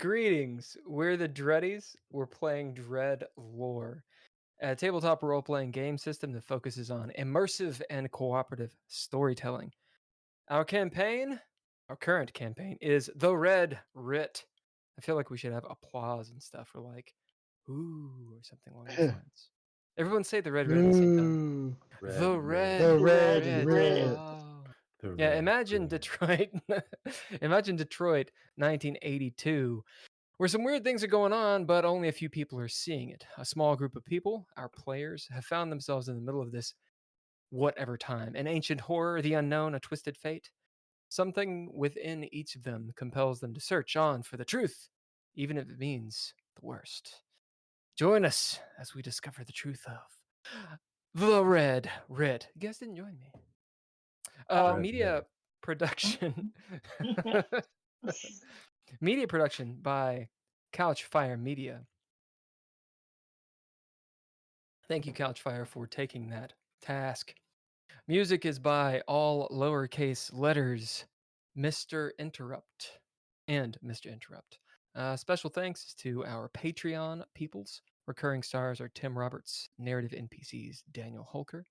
Greetings. We're the Dreadies. We're playing DreadLore, a tabletop role-playing game system that focuses on immersive and cooperative storytelling. Our current campaign, is the Red Writ. I feel like we should have applause and stuff for like, ooh, or something along those lines. Everyone say the Red Writ at the same time. The Red Writ. Oh. Yeah, imagine Detroit. Imagine Detroit, 1982, where some weird things are going on, but only a few people are seeing it. A small group of people, our players, have found themselves in the middle of this whatever time. An ancient horror, the unknown, a twisted fate. Something within each of them compels them to search on for the truth, even if it means the worst. Join us as we discover the truth of the Red Writ. You guys didn't join me. Media production. Media production by Couchfire Media. Thank you, Couchfire, for taking that task. Music is by all lowercase letters, Mr. Interrupt and Mr. Interrupt. Special thanks to our Patreon peoples. Recurring stars are Tim Roberts, narrative NPCs Daniel Holker.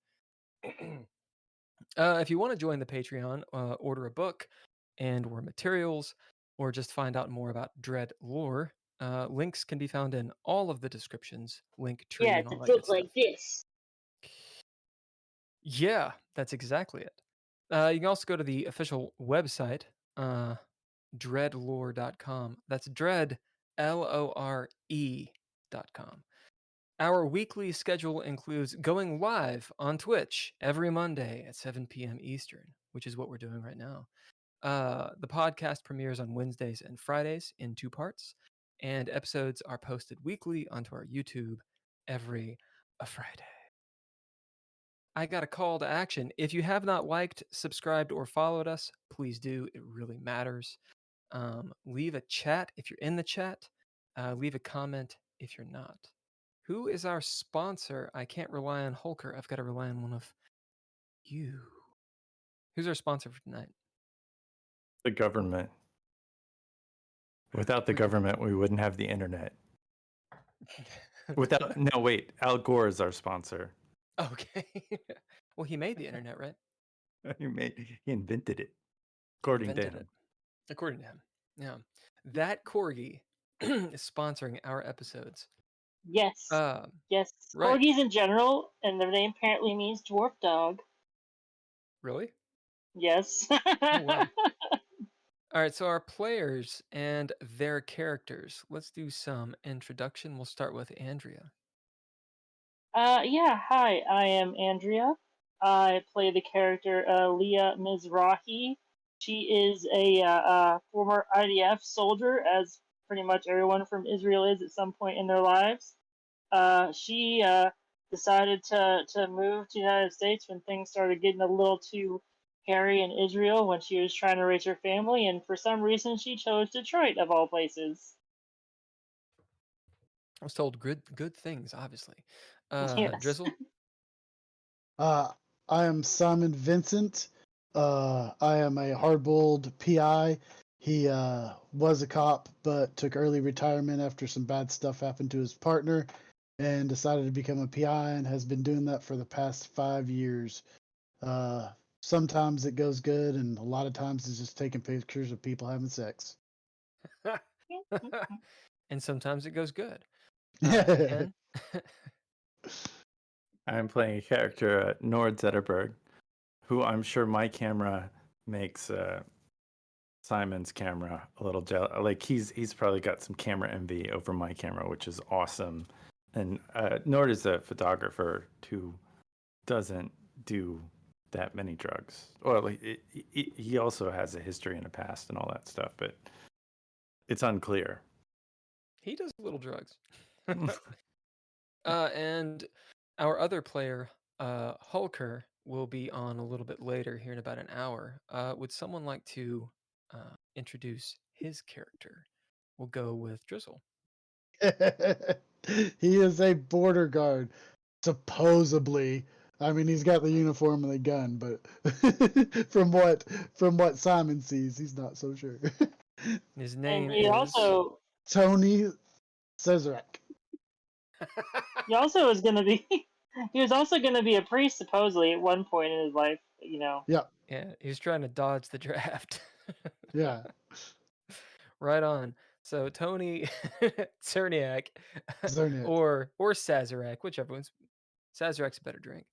If you want to join the Patreon, order a book and/or materials, or just find out more about DreadLore, links can be found in all of the descriptions. Link tree and all that good stuff. Like this. Yeah, that's exactly it. You can also go to the official website, DreadLore.com. That's Dread, LORE.com. Our weekly schedule includes going live on Twitch every Monday at 7 p.m. Eastern, which is what we're doing right now. The podcast premieres on Wednesdays and Fridays in 2 parts, and episodes are posted weekly onto our YouTube every Friday. I got a call to action. If you have not liked, subscribed, or followed us, please do. It really matters. Leave a chat if you're in the chat. Leave a comment if you're not. Who is our sponsor? I can't rely on Holker. I've got to rely on one of you. Who's our sponsor for tonight? The government. Without the government, we wouldn't have the internet. Al Gore is our sponsor. Okay. Well, he made the internet, right? He invented it. According to him. According to him. Yeah. That corgi is sponsoring our episodes. Yes. Yes. Right. Corgis in general, and their name apparently means dwarf dog. Really? Yes. Oh, wow. All right, so our players and their characters. Let's do some introduction. We'll start with Andrea. Yeah, hi, I am Andrea. I play the character Leah Mizrahi. She is a former IDF soldier, as pretty much everyone from Israel is at some point in their lives. She decided to move to the United States when things started getting a little too hairy in Israel when she was trying to raise her family, and for some reason she chose Detroit, of all places. I was told good things, obviously. Yes. Drizzle? I am Simon Vincent. I am a hard-boiled PI. He was a cop, but took early retirement after some bad stuff happened to his partner, and decided to become a PI, and has been doing that for the past 5 years. Sometimes it goes good, and a lot of times it's just taking pictures of people having sex. And sometimes it goes good. I'm playing a character, Nord Zetterberg, who I'm sure my camera makes Simon's camera a little jealous. Like he's probably got some camera envy over my camera, which is awesome. And Nord is a photographer who doesn't do that many drugs. Well, he also has a history in the past and all that stuff, but it's unclear. He does little drugs. And our other player, Holker, will be on a little bit later, here in about an hour. Would someone like to introduce his character? We'll go with Drizzle. He is a border guard, supposedly. I mean, he's got the uniform and the gun, but from what Simon sees, he's not so sure. His name and he is... also Tony Cesarek. He also was gonna be. He was also gonna be a priest supposedly at one point in his life. Yeah, Yeah, he was trying to dodge the draft. yeah. Right on. So Tony Cerniak Zerniak. or Sazerac, whichever one's Sazarec's a better drink.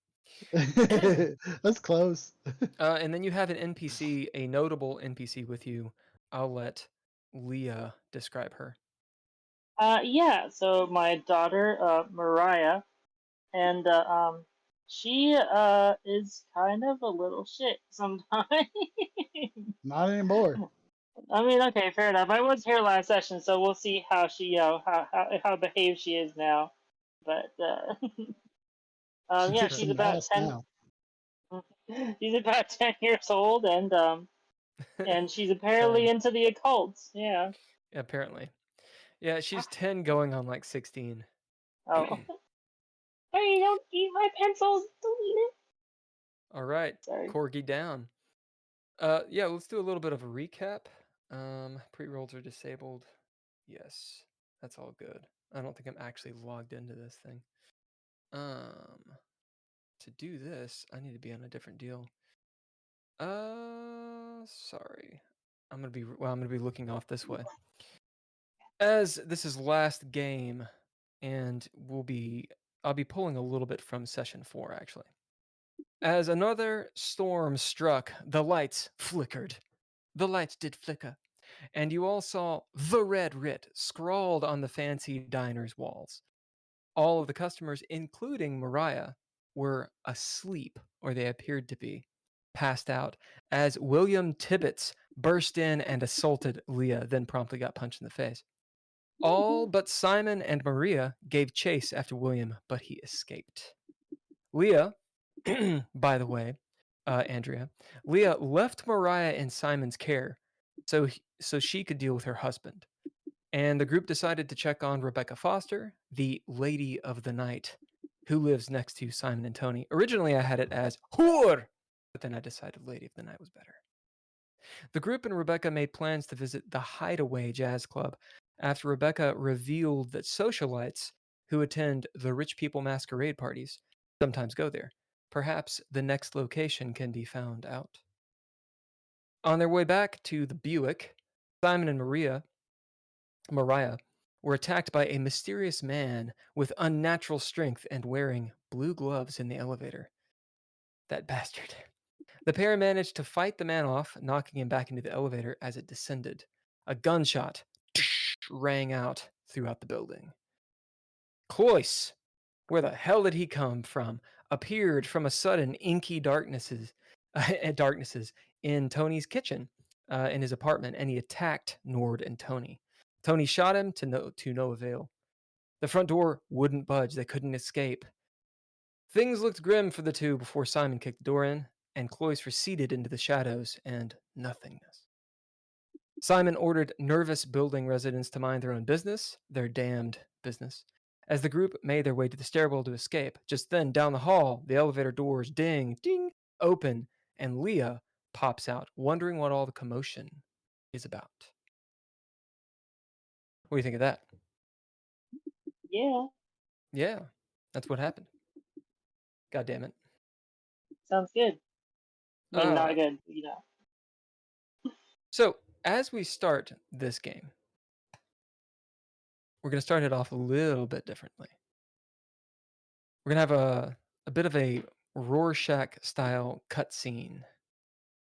That's close. And then you have an NPC, a notable NPC with you. I'll let Leah describe her. Yeah. So my daughter, Mariah, and she is kind of a little shit sometimes. Not anymore. I mean, okay, fair enough. I was here last session, so we'll see how she, how behaved she is now. But She yeah, kicks she's some about ass 10. now. She's about 10 years old, and she's apparently 10. into the occult. Yeah. Apparently. Yeah, she's 10 going on like 16. Oh. Hey, don't eat my pencils. Delete it. All right. Sorry. Corgi down. Yeah, let's do a little bit of a recap. Pre-rolls are disabled. Yes, that's all good. I don't think I'm actually logged into this thing. To do this, I need to be on a different deal. Sorry. I'm gonna be looking off this way. As this is last game, and I'll be pulling a little bit from session 4 actually. As another storm struck, the lights flickered. The lights did flicker, and you all saw the Red Writ scrawled on the fancy diner's walls. All of the customers, including Mariah, were asleep, or they appeared to be, passed out, as William Tibbets burst in and assaulted Leah, then promptly got punched in the face. All but Simon and Maria gave chase after William, but he escaped. Leah, by the way, Andrea, Leah left Mariah in Simon's care so she could deal with her husband. And the group decided to check on Rebecca Foster, the Lady of the Night, who lives next to Simon and Tony. Originally, I had it as Whore, but then I decided Lady of the Night was better. The group and Rebecca made plans to visit the Hideaway Jazz Club after Rebecca revealed that socialites who attend the rich people masquerade parties sometimes go there. Perhaps the next location can be found out. On their way back to the Buick, Simon and Mariah were attacked by a mysterious man with unnatural strength and wearing blue gloves in the elevator. That bastard. The pair managed to fight the man off, knocking him back into the elevator as it descended. A gunshot rang out throughout the building. Cloyce, where the hell did he come from, appeared from a sudden inky darknesses in Tony's kitchen in his apartment, and he attacked Nord and Tony. Tony shot him to no avail. The front door wouldn't budge. They couldn't escape. Things looked grim for the two before Simon kicked the door in, and Cloyce receded into the shadows and nothingness. Simon ordered nervous building residents to mind their own business, their damned business, as the group made their way to the stairwell to escape. Just then, down the hall, the elevator doors ding, open, and Leah pops out, wondering what all the commotion is about. What do you think of that? Yeah. Yeah, that's what happened. God damn it. Sounds good. I mean, not Uh, good, So, as we start this game, we're going to start it off a little bit differently. We're going to have a bit of a Rorschach style cutscene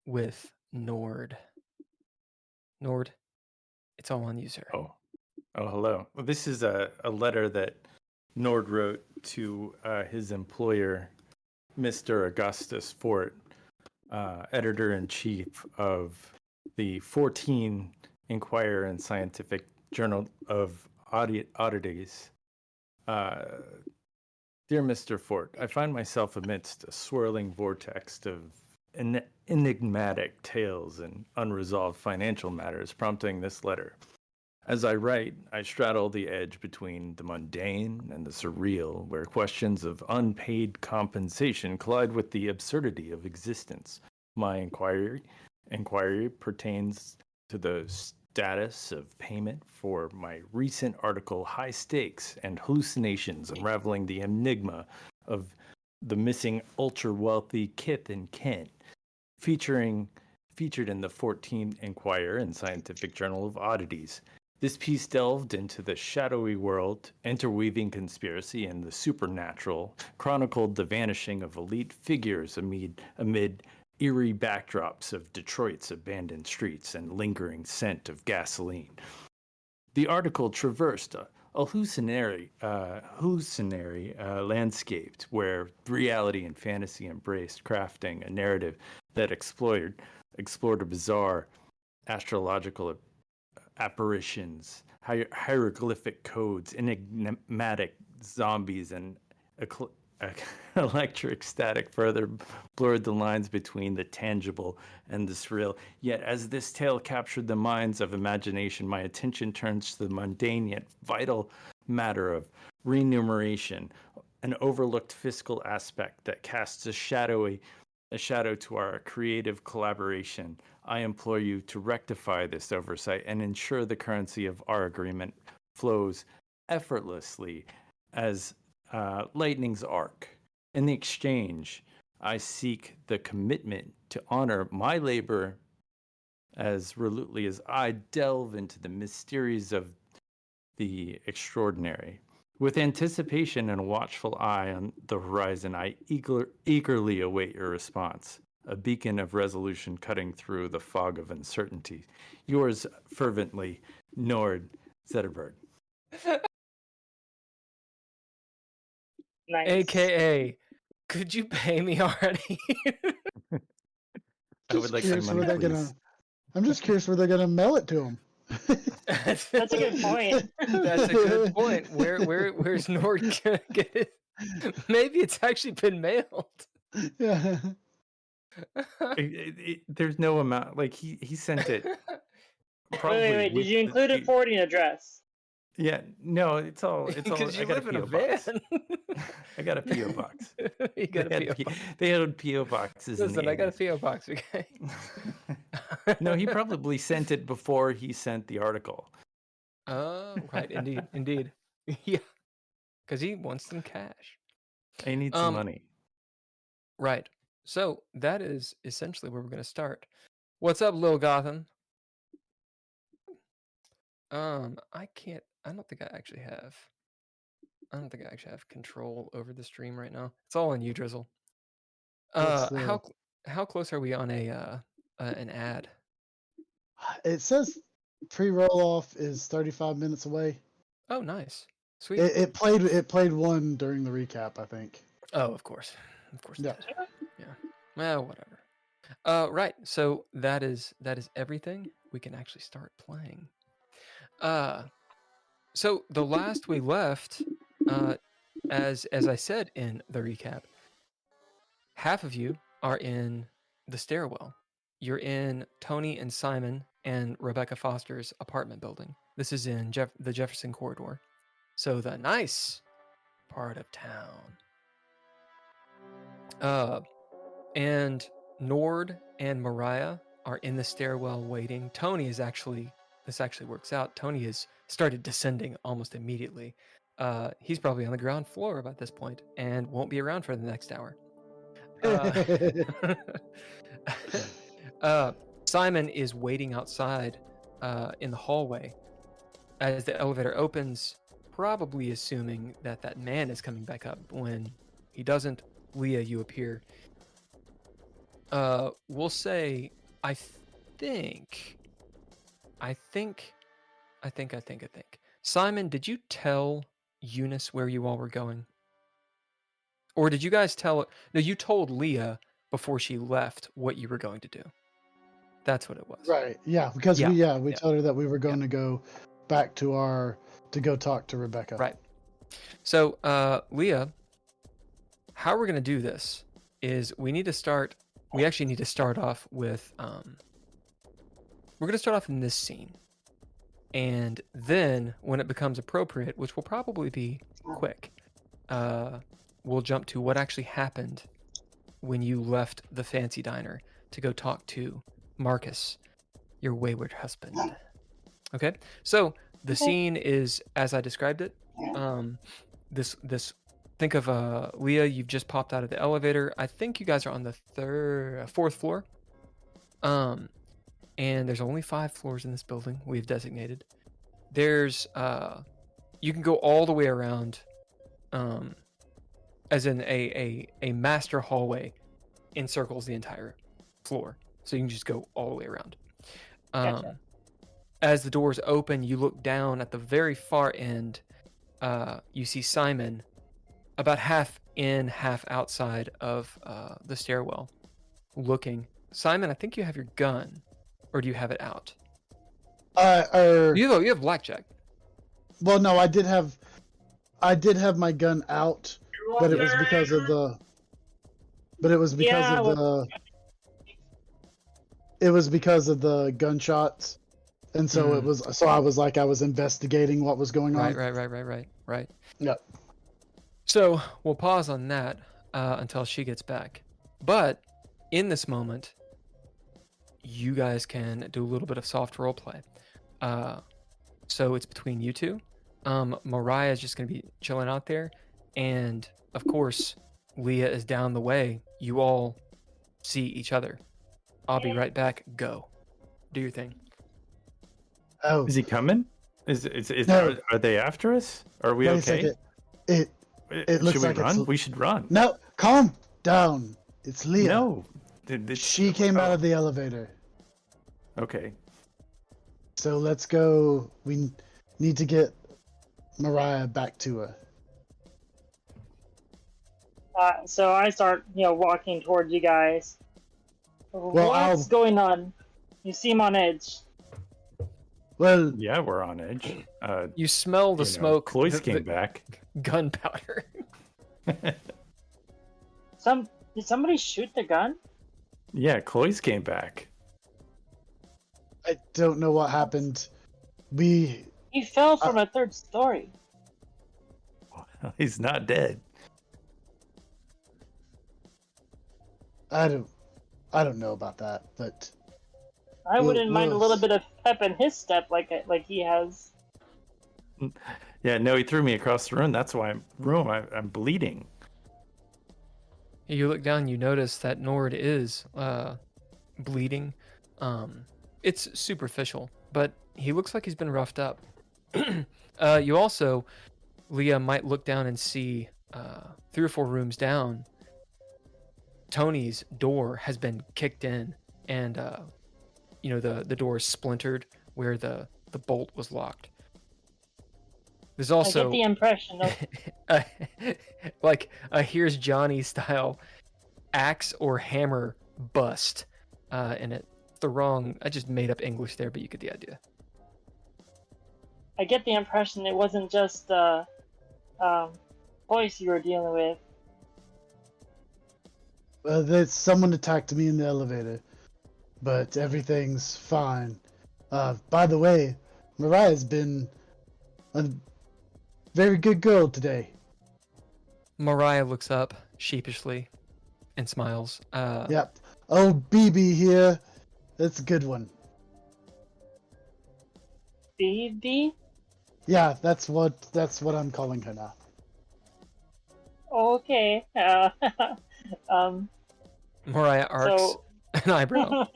with Nord. Nord, it's all on you, sir. Oh, hello. Well, this is a letter that Nord wrote to his employer, Mr. Augustus Fort, editor-in-chief of the 14 Inquirer and Scientific Journal of Oddities. Dear Mr. Fort, I find myself amidst a swirling vortex of enigmatic tales and unresolved financial matters prompting this letter. As I write, I straddle the edge between the mundane and the surreal, where questions of unpaid compensation collide with the absurdity of existence. My inquiry pertains to the status of payment for my recent article, High Stakes and Hallucinations, Unraveling the Enigma of the Missing Ultra-Wealthy Kith and Kin, featured in the 14th Enquirer and Scientific Journal of Oddities. This piece delved into the shadowy world, interweaving conspiracy and the supernatural, chronicled the vanishing of elite figures amid eerie backdrops of Detroit's abandoned streets and lingering scent of gasoline. The article traversed a hallucinatory landscape where reality and fantasy embraced, crafting a narrative that explored a bizarre astrological apparitions, hieroglyphic codes, enigmatic zombies, and electric static further blurred the lines between the tangible and the surreal. Yet as this tale captured the minds of imagination, my attention turns to the mundane yet vital matter of remuneration, an overlooked fiscal aspect that casts a shadow to our creative collaboration. I implore you to rectify this oversight and ensure the currency of our agreement flows effortlessly as lightning's arc. In the exchange, I seek the commitment to honor my labor as resolutely as I delve into the mysteries of the extraordinary. With anticipation and a watchful eye on the horizon, I eagerly await your response, a beacon of resolution cutting through the fog of uncertainty. Yours fervently, Nord Zetterberg. Nice. AKA, could you pay me already? I would like some money, please. I'm just curious where they're gonna mail it to him. That's a good point. That's a good point. Where's Nord gonna get it? Maybe it's actually been mailed. Yeah. There's no amount. Like he sent it. Wait. Did you include a forwarding address? Yeah. No, it's all. Because you I got live in a box. van. I got a PO box. You got a PO box. They had PO boxes. Listen, I got a PO box. Okay. No, he probably sent it before he sent the article. Oh, right. Indeed. Yeah. Because he wants some cash. I need some money. Right. So that is essentially where we're going to start. What's up, Lil Gotham? I don't think I actually have control over the stream right now. It's all on you, Drizzle. How close are we on an ad? It says pre-roll off is 35 minutes away. Oh, nice. Sweet. It played one during the recap, I think. Oh, of course. Yeah. It did. Yeah. Well, whatever. Right. So that is everything. We can actually start playing. So the last we left, as I said in the recap, half of you are in the stairwell. You're in Toni and Simon and Rebecca Foster's apartment building. This is in the Jefferson Corridor. So the nice part of town. And Nord and Mariah are in the stairwell waiting. This actually works out. Toni has started descending almost immediately. He's probably on the ground floor about this point and won't be around for the next hour. Simon is waiting outside in the hallway as the elevator opens, probably assuming that man is coming back up. When he doesn't, Leah, you appear. We'll say, I think. Simon, did you tell Eunice where you all were going? Or did you guys tell? No, you told Leah before she left what you were going to do. That's what it was. Right. Yeah, because we told her that we were going to go back to go talk to Rebecca. Right. So, Leah, how we're going to do this is we actually need to start off with we're going to start off in this scene. And then when it becomes appropriate, which will probably be quick, we'll jump to what actually happened when you left the fancy diner to go talk to Marcus, your wayward husband. Okay, so the Okay. scene is as I described it. This think of Leah. You've just popped out of the elevator. I think you guys are on the fourth floor. And there's only 5 floors in this building we've designated. There's you can go all the way around, as in a master hallway encircles the entire floor, so you can just go all the way around. Gotcha. As the doors open, you look down at the very far end. You see Simon, about half in, half outside of the stairwell, looking. Simon, I think you have your gun, or do you have it out? You have blackjack. Well, no, I did have my gun out, but it was because of the. But it was because of the gunshots, and so it was. So I was like, I was investigating what was going on. Right. Yep. So we'll pause on that until she gets back. But in this moment, you guys can do a little bit of soft role play. So it's between you two. Mariah is just going to be chilling out there. And, of course, Leah is down the way. You all see each other. I'll be right back. Go. Do your thing. Oh. Is he coming? No. Are they after us? Are we okay? It looks Should we like run? We should run. No, calm down. It's Leah. No. She came out of the elevator. Okay. So let's go. We need to get Mariah back to her. So I start, walking towards you guys. Well, What's going on? You seem on edge. Well, Yeah, we're on edge. You smell the smoke. Cloyce came back. Gunpowder. Did somebody shoot the gun? Yeah, Cloyce came back. I don't know what happened. He fell from a 3rd story. He's not dead. I don't know about that, but I wouldn't mind a little bit of pep in his step, like he has. Yeah, no, he threw me across the room. That's why I'm bleeding. You look down, you notice that Nord is bleeding. It's superficial, but he looks like he's been roughed up. You also, Leah, might look down and see 3 or 4 rooms down, Tony's door has been kicked in, and the door is splintered where the bolt was locked. There's also I get the impression of like a Here's Johnny style axe or hammer bust in it. I just made up English there, but you get the idea. I get the impression it wasn't just Cloyce you were dealing with. Someone attacked me in the elevator, but everything's fine. By the way, Mariah's been a very good girl today. Mariah looks up sheepishly and smiles. Yep. Oh, BB here. That's a good one. BB? Yeah, that's what I'm calling her now. Okay. Mariah arcs an eyebrow.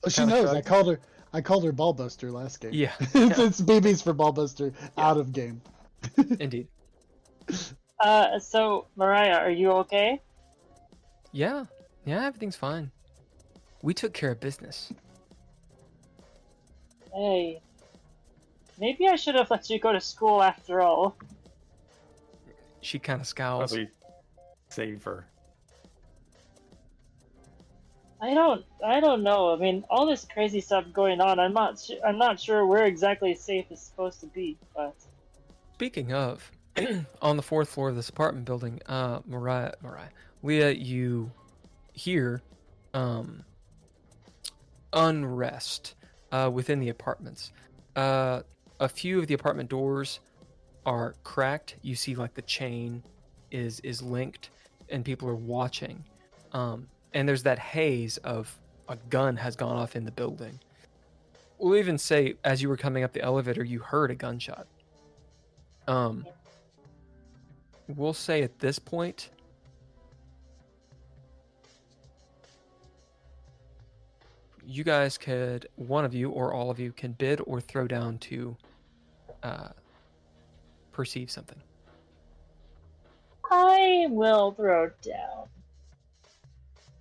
Oh, she knows. I called her Ballbuster last game. Yeah. It's BB's for Ballbuster out of game. Indeed. So Mariah, are you okay? Yeah, everything's fine. We took care of business. Hey, maybe I should have let you go to school after all. She kind of scowls. Probably save her. I don't know. I mean, all this crazy stuff going on. I'm not sure where exactly safe is supposed to be. But Speaking of, on the 4th floor of this apartment building, Mariah, Leah, you hear unrest within the apartments. A few of the apartment doors are cracked. You see, like, the chain is linked, and people are watching. And there's that haze of a gun has gone off in the building. we'll even say as you were coming up the elevator, you heard a gunshot. We'll say at this point, you guys could, one of you or all of you can bid or throw down to perceive something. I will throw down.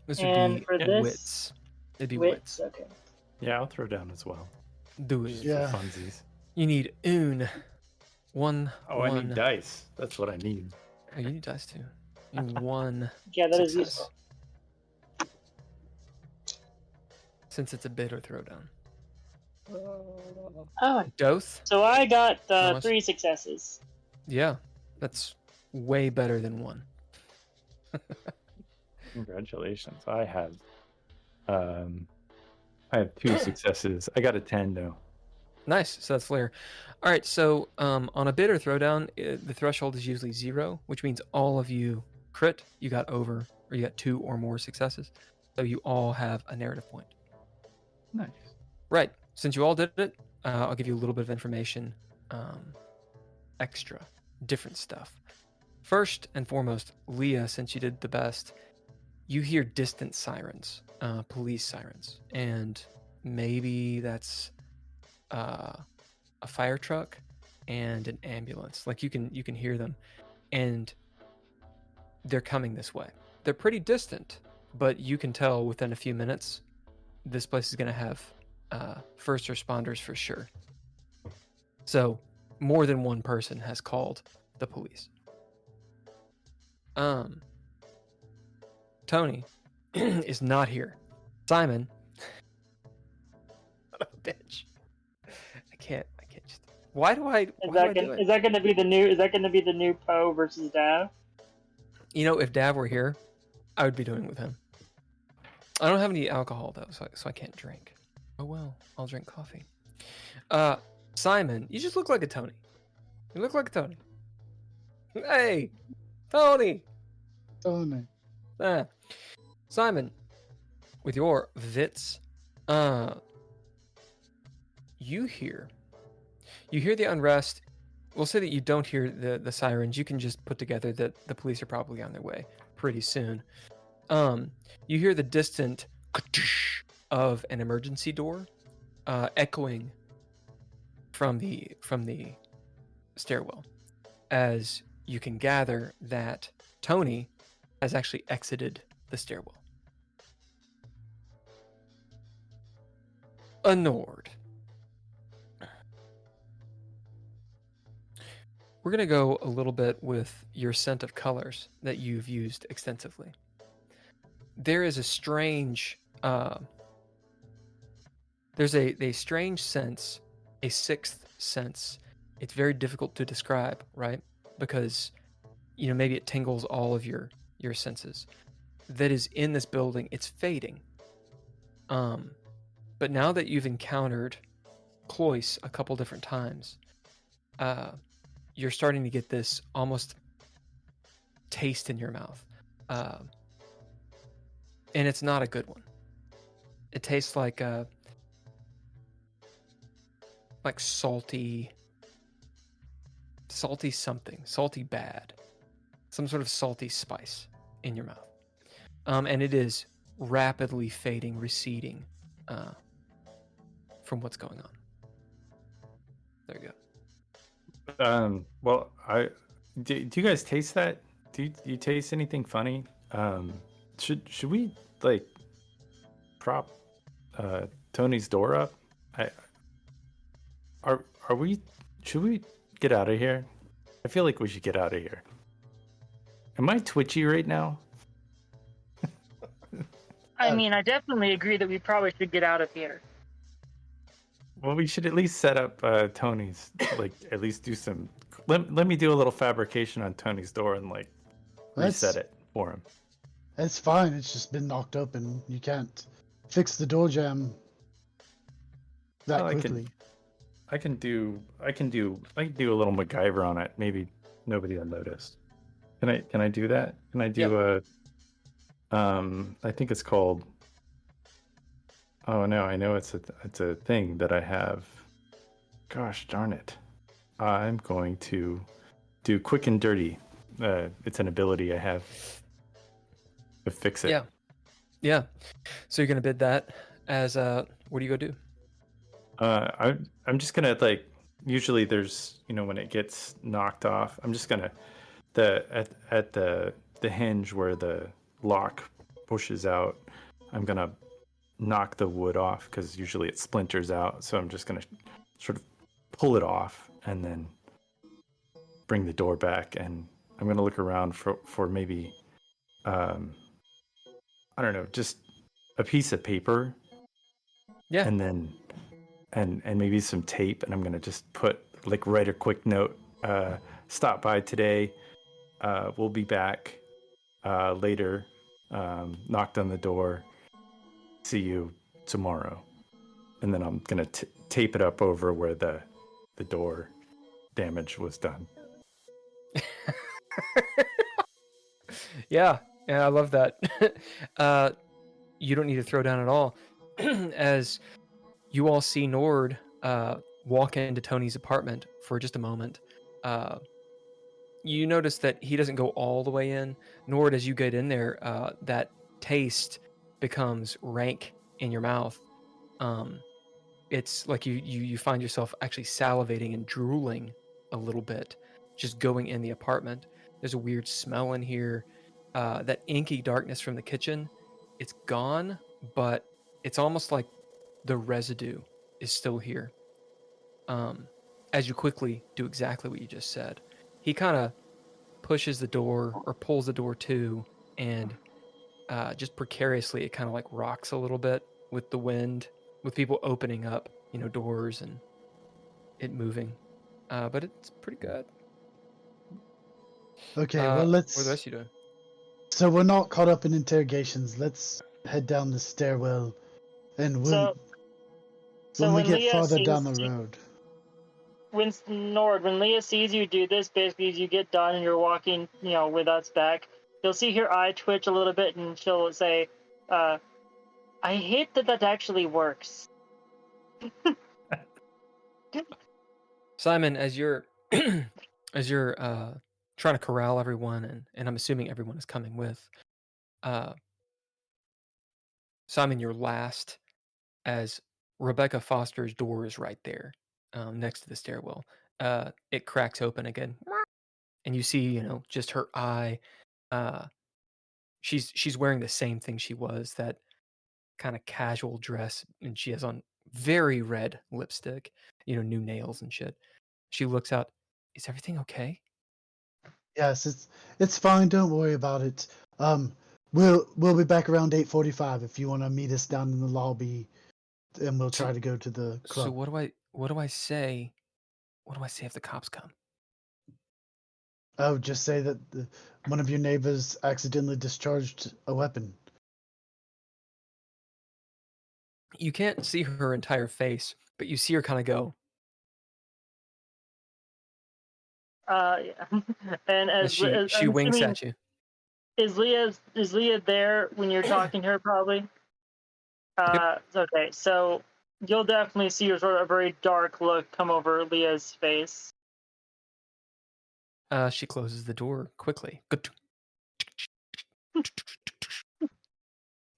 This And would be for this, wits. It'd be wits. wits. Okay. Yeah, I'll throw down as well. Do Just it. Yeah. for funsies. You need one. Oh, I need dice. That's what I need. Oh, you need dice too. You need one Yeah, that is success. useful. Since it's a bid or throwdown. Oh, Doth? so I got Nice. 3 successes. Yeah, that's way better than one. Congratulations. I have 2 successes. I got a 10 though. Nice. So that's Flair. All right. So on a bid or throwdown, the threshold is usually 0, which means all of you crit. You got over, or you got 2 or more successes. So you all have a narrative point. Nice. Right. Since you all did it, I'll give you a little bit of information, extra, different stuff. First and foremost, Leah, since you did the best, you hear distant sirens, police sirens, and maybe that's a fire truck and an ambulance. Like you can hear them, and they're coming this way. They're pretty distant, but you can tell within a few minutes this place is going to have first responders for sure. So more than one person has called the police. Toni is not here. Simon, son of a bitch. I can't just. Why do I? Is Why do I do it? that going to be the new? Is that going to be the new Poe versus Dav? You know, if Dav were here, I would be doing it with him. I don't have any alcohol though, so I can't drink. Oh well, I'll drink coffee. Simon, you just look like a Toni. You look like a Toni. Hey, Toni. Tony. Simon, with your Vits, you hear the unrest. We'll say that you don't hear the sirens. You can just put together that the police are probably on their way pretty soon. You hear the distant of an emergency door echoing from the stairwell, as you can gather that Toni has actually exited the stairwell. A Nord. We're going to go a little bit with your scent of colors that you've used extensively. There is a strange, there's a strange sense, a sixth sense. It's very difficult to describe, right? Because, you know, maybe it tingles all of your senses. That is in this building. It's fading. But now that you've encountered Cloyce a couple different times, you're starting to get this almost taste in your mouth. And it's not a good one. It tastes like salty something, salty bad, some sort of salty spice in your mouth. And it is rapidly fading, receding from what's going on. There you go. Well, do you guys taste that? Do you taste anything funny? Should we like prop Tony's door up? Should we get out of here? I feel like we should get out of here. Am I twitchy right now? I mean, I definitely agree that we probably should get out of here. Well, we should at least set up Tony's, like at least do some. Let me do a little fabrication on Tony's door and like reset it for him. It's fine. It's just been knocked open. You can't fix the door jam that Well, quickly. I can do a little MacGyver on it. Maybe nobody will notice. Can I do that? Can I do I think it's called Oh no, I know it's a thing that I have. Gosh darn it. I'm going to do quick and dirty. It's an ability I have to fix it. Yeah. So you're gonna bid that as what do you go do? I'm just gonna like. Usually, there's when it gets knocked off. I'm just gonna at the hinge where the lock pushes out. I'm gonna knock the wood off because usually it splinters out. So I'm just gonna sort of pull it off and then bring the door back. And I'm gonna look around for maybe I don't know, just a piece of paper. Yeah. And then and maybe some tape, and I'm gonna just write a quick note. Stop by today. We'll be back later. Knocked on the door. See you tomorrow. And then I'm gonna tape it up over where the door damage was done. Yeah, I love that. You don't need to throw down at all. As you all see Nord walk into Tony's apartment for just a moment, you notice that he doesn't go all the way in. Nord, as you get in there, that taste becomes rank in your mouth. It's like you find yourself actually salivating and drooling a little bit just going in the apartment. There's a weird smell in here. That inky darkness from the kitchen, it's gone, but it's almost like the residue is still here. As you quickly do exactly what you just said, he kind of pushes the door or pulls the door to, and just precariously it kind of like rocks a little bit with the wind, with people opening up, doors and it moving. But it's pretty good. Okay, well, What are the let's. rest of you doing? So we're not caught up in interrogations. Let's head down the stairwell, and when we when get Leah farther sees down the road. when Leah sees you do this, basically as you get done and you're walking, with us back, you'll see her eye twitch a little bit, and she'll say, "I hate that actually works." Simon, as you're as you're trying to corral everyone, and I'm assuming everyone is coming with, Simon, you're last, as Rebecca Foster's door is right there, next to the stairwell. It cracks open again, and you see, just her eye. She's wearing the same thing she was, that kind of casual dress, and she has on very red lipstick, new nails and shit. She looks out. Is everything okay? Yes, it's fine. Don't worry about it. We'll be back around 8:45 if you want to meet us down in the lobby, and we'll try to go to the So club. what do I say? What do I say if the cops come? Oh, just say that one of your neighbors accidentally discharged a weapon. You can't see her entire face, but you see her kind of go. Yeah. And As she I'm winks assuming, at you. is Leah there when you're talking to her? Probably. Yep. Okay, so you'll definitely see a sort of very dark look come over Leah's face. She closes the door quickly.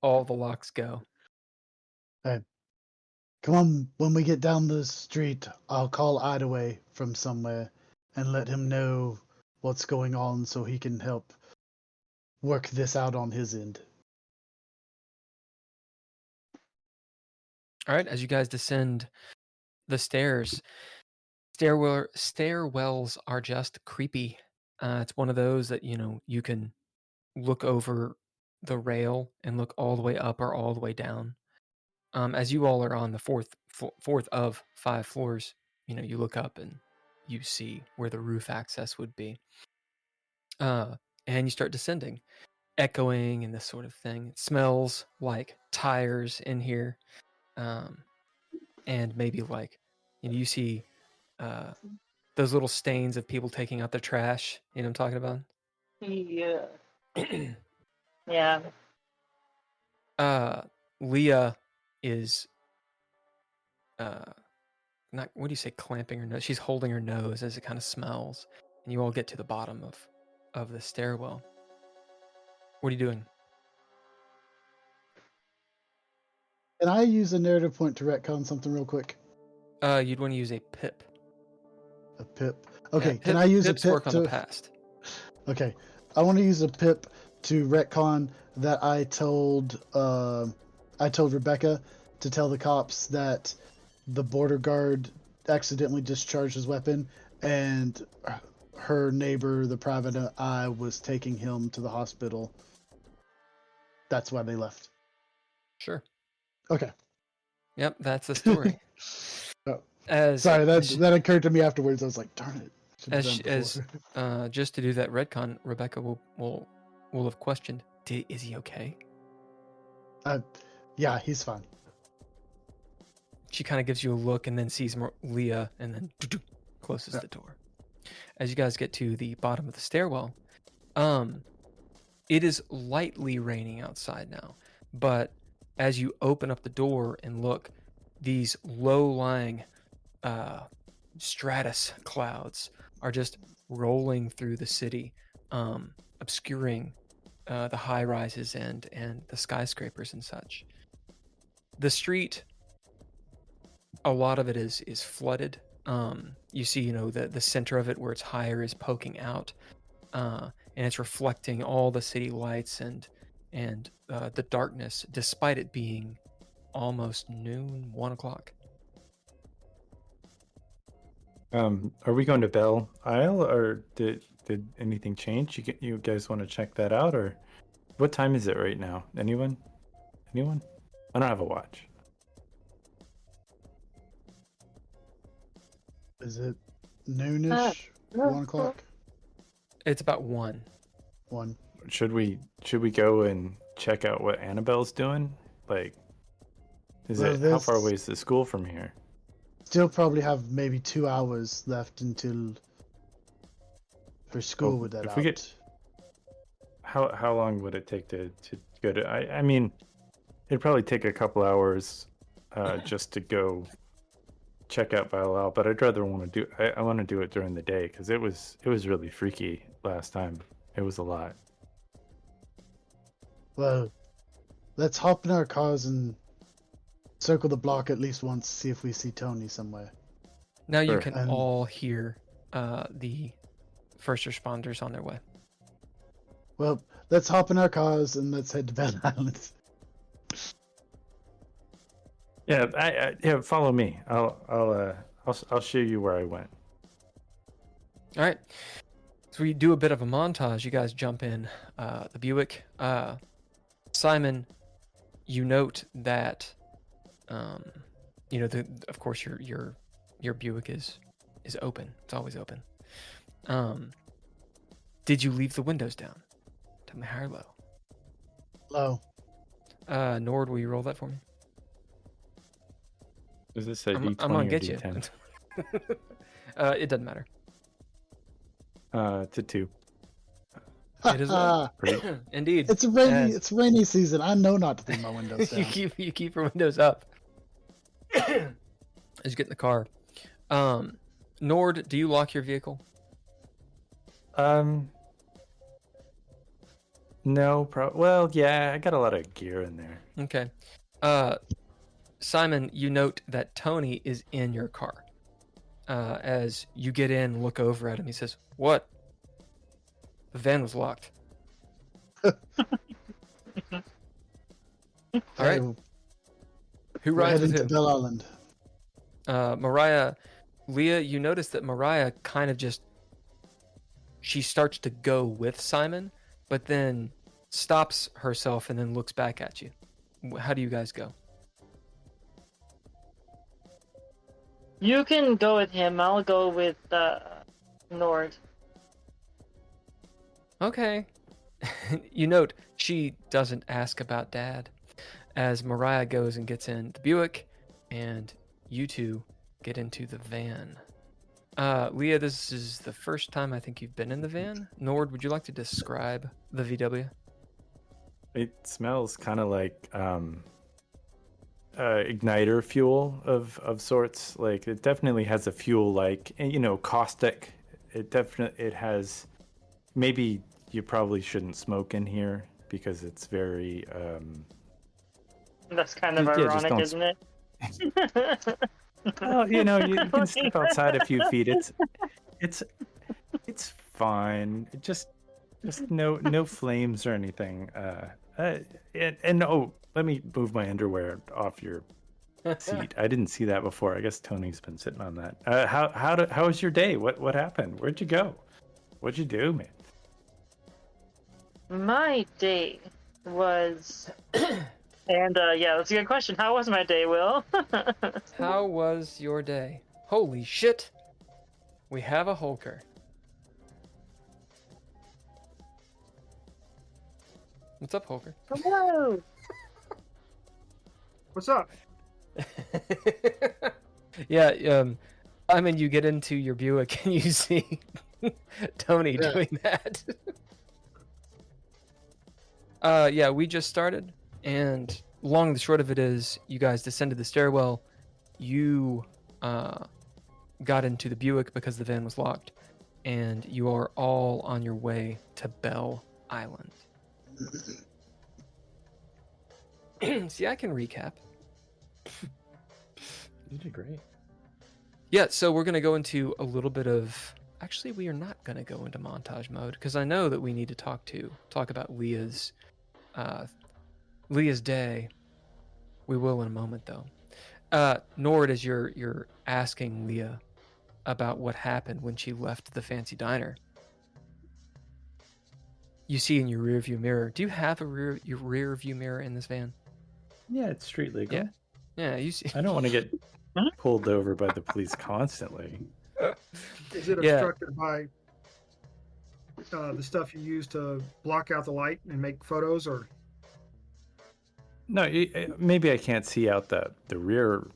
All the locks go. Hey, come on, when we get down the street, I'll call Idaway from somewhere and let him know what's going on so he can help work this out on his end. All right, as you guys descend the stairs, stairwells are just creepy. It's one of those that you can look over the rail and look all the way up or all the way down. As you all are on the fourth of 5 floors, you look up and you see where the roof access would be. And you start descending, echoing and this sort of thing. It smells like tires in here, and maybe like you see those little stains of people taking out their trash. You know what I'm talking about? Yeah. Yeah. Leah is not, what do you say, clamping her nose? She's holding her nose as it kind of smells, and you all get to the bottom of the stairwell. What are you doing? Can I use a narrative point to retcon something real quick? You'd want to use a pip. A pip. Okay, Yeah, can I use a pips pip work on to? the past. Okay, I want to use a pip to retcon that I told Rebecca to tell the cops that the border guard accidentally discharged his weapon, and her neighbor, the private eye, was taking him to the hospital. That's why they left. Sure. Okay. Yep, that's the story. Oh. As Sorry, that occurred to me afterwards. I was like, darn it. as just to do that retcon, Rebecca will have questioned, is he okay? Yeah, he's fine. She kind of gives you a look and then sees Leah and then closes the door. As you guys get to the bottom of the stairwell, it is lightly raining outside now, but as you open up the door and look, these low-lying stratus clouds are just rolling through the city, obscuring the high-rises and the skyscrapers and such. The street, a lot of it is flooded. You see, the center of it where it's higher is poking out, and it's reflecting all the city lights and the darkness, despite it being almost noon, 1 o'clock. Are we going to Belle Isle, or did anything change? You guys want to check that out, or what time is it right now? Anyone? I don't have a watch. Is it noonish? 1 o'clock? It's about 1. 1. Should we go and check out what Annabelle's doing? Like, how far away is the school from here? Still probably have maybe 2 hours left until her school would let out. How long would it take to go to? I mean, it'd probably take a couple hours just to go check out Belle, but I'd rather want to do. I want to do it during the day because it was really freaky last time. It was a lot. Well, let's hop in our cars and circle the block at least once, see if we see Toni somewhere. Now you can all hear the first responders on their way. Well, let's hop in our cars and let's head to Belle Island. Yeah, follow me. I'll show you where I went. All right. So we do a bit of a montage. You guys jump in the Buick. Simon, you note that, of course your Buick is open. It's always open. Did you leave the windows down? Tell me high or low. Low. Nord, will you roll that for me? Does this say D20 I'm gonna or get D10? you. It doesn't matter. To 2. It is low. Indeed. It's rainy season. I know not to leave my windows down. you keep your windows up. As you get in the car. Nord, do you lock your vehicle? No, well, yeah, I got a lot of gear in there. Okay. Simon, you note that Toni is in your car. As you get in, look over at him, he says, "What? The van was locked." All right. Who rides with who? Belle Island. Mariah, Leah, you notice that Mariah kind of she starts to go with Simon, but then stops herself and then looks back at you. How do you guys go? You can go with him. I'll go with Nord. Okay. You note she doesn't ask about Dad as Mariah goes and gets in the Buick and you two get into the van. Leah, this is the first time I think you've been in the van. Nord, would you like to describe the VW? It smells kind of like igniter fuel of sorts. Like it definitely has a fuel like, caustic. It has. Maybe you probably shouldn't smoke in here because it's very. That's kind of just ironic, don't isn't it? Well, you can step outside a few feet. It's fine. Just no flames or anything. And oh, let me move my underwear off your seat. I didn't see that before. I guess Tony's been sitting on that. How was your day? What happened? Where'd you go? What'd you do, man? My day was, and yeah, that's a good question. How was my day, Will? How was your day? Holy shit! We have a Hulker. What's up, Hulker? Hello. What's up? Yeah, I mean, you get into your Buick and you see Tony doing that. Yeah, we just started, and long and the short of it is, you guys descended the stairwell. You got into the Buick because the van was locked, and you are all on your way to Belle Island. See, I can recap. You did great. Yeah, so we're going to go into a little bit of... Actually, we are not going to go into montage mode, because I know that we need to talk about Leah's day. We will in a moment, though. Nord, as you're asking Leah about what happened when she left the fancy diner, you see in your rear view mirror. Do you have your rear view mirror in this van? Yeah, it's street legal. Yeah, you see. I don't want to get pulled over by the police constantly. Is it obstructed by the stuff you use to block out the light and make photos, or? No, maybe I can't see out the rear,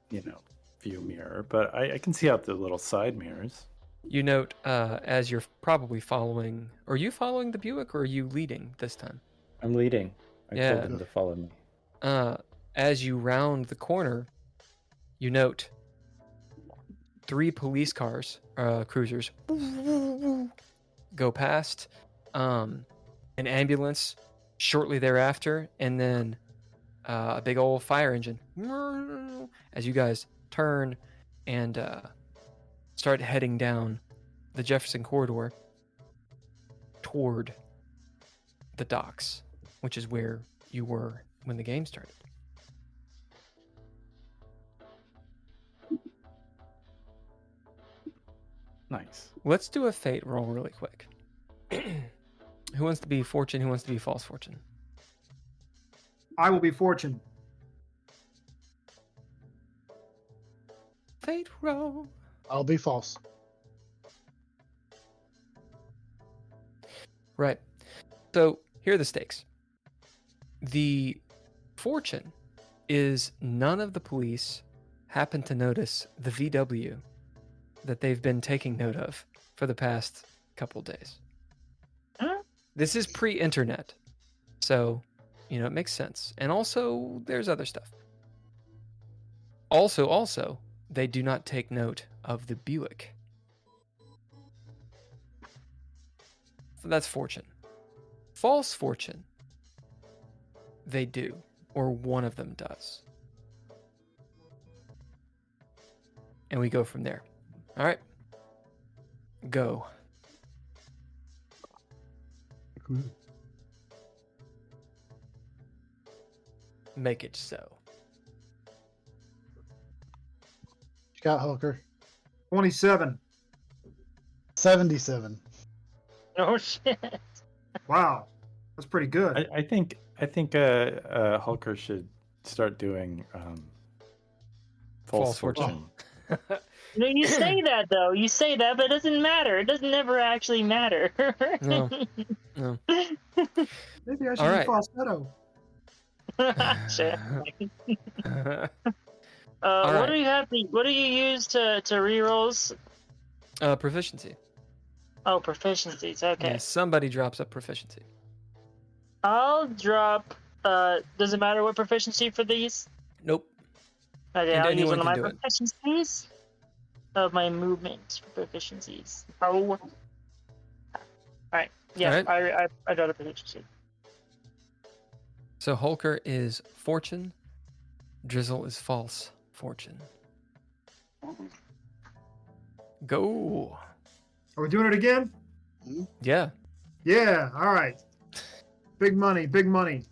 view mirror, but I can see out the little side mirrors. You note, as you're probably following... Are you following the Buick, or are you leading this time? I'm leading. I Yeah. told him to follow me. As you round the corner, you note 3 police cars, cruisers, go past, an ambulance shortly thereafter, and then a big old fire engine. As you guys turn and start heading down the Jefferson corridor toward the docks, which is where you were when the game started. Nice. Let's do a fate roll really quick. Who wants to be fortune? Who wants to be false fortune? I will be fortune. Fate roll. I'll be false. Right. So here are the stakes. The fortune is none of the police happen to notice the VW that they've been taking note of for the past couple days. Huh? This is pre-internet, so, it makes sense. And also, there's other stuff. Also, they do not take note of the Buick. So that's fortune. False fortune, they do, or one of them does. And we go from there. All right. Go. Make it so. You got Hooker. 27. 77. Oh shit. Wow, that's pretty good. I think Hulker should start doing false fortune. You say that though. You say that, but it doesn't matter. It doesn't ever actually matter. No. Maybe I should All do right. falsetto. Shit. All What right. do you have? What do you use to rerolls? Proficiency. Oh, proficiencies. Okay. Yeah, somebody drops up proficiency. I'll drop. Does it matter what proficiency for these? Nope. Okay, And I'll use anyone one of can my do it. proficiencies of my movement proficiencies. Oh. Alright. Yeah, Alright. I got a proficiency. So Holker is fortune. Drizzle is false fortune. Go. Are we doing it again? Yeah. Yeah. All right. Big money. Big money.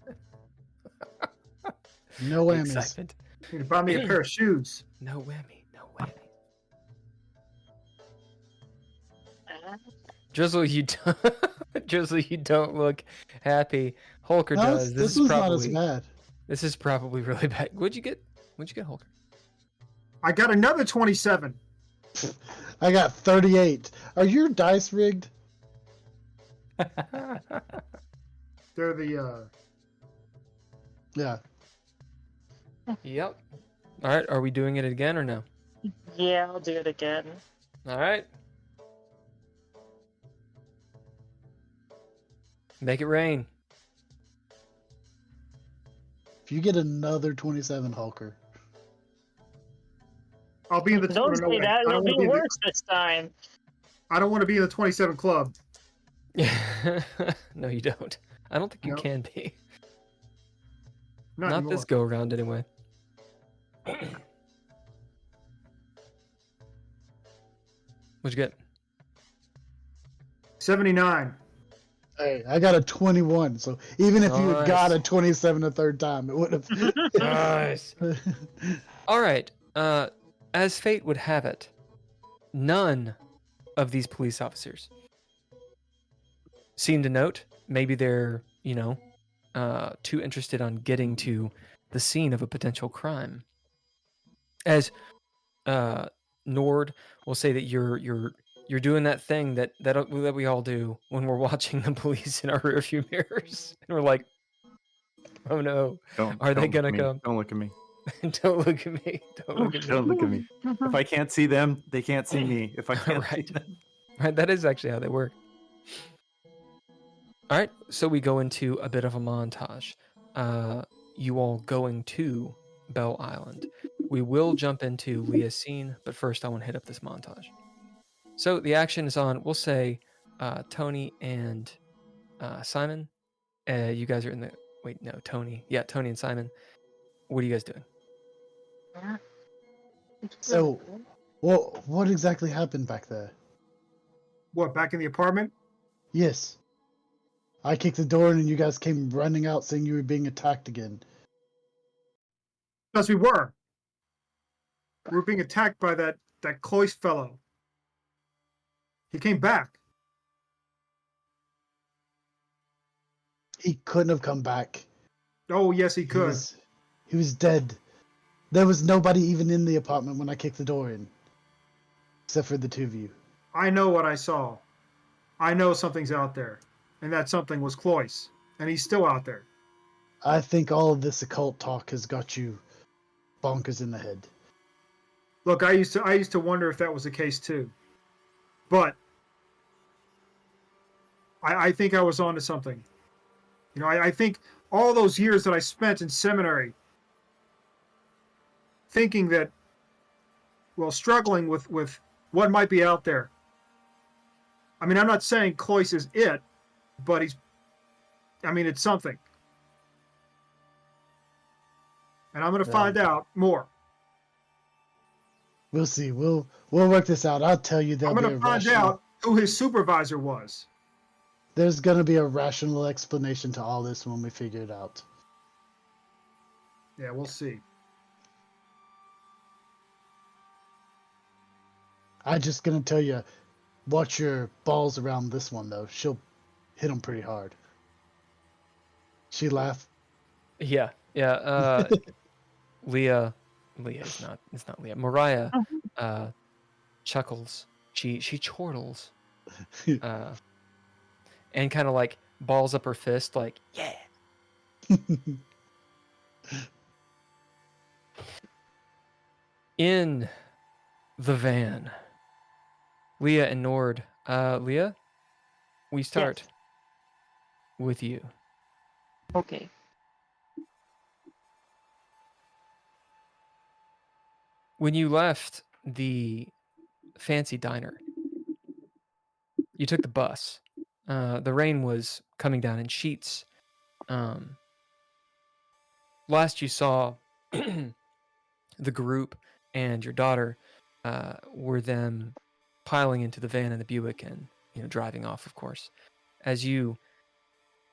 No The whammies. excitement. You need to buy me a pair of shoes. No whammy. No whammy. Drizzle, you don't. Drizzle, you don't look happy. Holker No, does. this was not as bad. This is probably really bad. What'd you get? What'd you get, Holker? I got another 27. I got 38. Are your dice rigged? They're the Yeah. Yep. All right. Are we doing it again or no? Yeah, I'll do it again. All right. Make it rain. If you get another 27, Hulker. I'll be in the Don't say that. It'll be worse this time. I don't want to be in the 27 club. No, you don't. I don't think you No. can be. Not Not anymore. this go around anyway. What'd you get? 79. Hey, I got a 21, so even if you had Nice. got a 27 a third time, it would have. Nice. All right. As fate would have it, none of these police officers seem to note. Maybe they're, too interested on getting to the scene of a potential crime. As Nord will say that you're doing that thing that we all do when we're watching the police in our rearview mirrors, and we're like, "Oh no, are they gonna come? Don't look at me. Don't look at me! Don't look at me! Don't look at me. If I can't see them, they can't see me. If I can't see Right. them, Right, that is actually how they work. All right, so we go into a bit of a montage. You all going to Belle Island. We will jump into Leah's scene, but first I want to hit up this montage. So the action is on, we'll say, Toni and Simon. You guys are in the... Wait, no, Toni. Yeah, Toni and Simon. What are you guys doing? So, what exactly happened back there? What, back in the apartment? Yes. I kicked the door in and you guys came running out saying you were being attacked again. Yes, we were. We were being attacked by that Cloyce fellow. He came back. He couldn't have come back. Oh, yes, he could. He was dead. There was nobody even in the apartment when I kicked the door in. Except for the two of you. I know what I saw. I know something's out there. And that something was Cloyce. And he's still out there. I think all of this occult talk has got you bonkers in the head. Look, I used to wonder if that was the case too. But I think I was onto something. I think all those years that I spent in seminary thinking that, struggling with what might be out there. I mean, I'm not saying Cloyce is it, but it's something. And I'm going to find out more. We'll see. We'll work this out. I'll tell you I'm going to find out who his supervisor was. There's going to be a rational explanation to all this when we figure it out. Yeah, we'll see. I'm just going to tell you, watch your balls around this one, though. She'll hit them pretty hard. She laughed. Yeah. Leah is not. It's not Leah. Mariah chuckles. She chortles, and kind of like balls up her fist, like yeah. In the van, Leah and Nord. Leah, we start with you. Okay. When you left the fancy diner, you took the bus. The rain was coming down in sheets. Last you saw the group and your daughter were them piling into the van and the Buick and driving off, of course. As you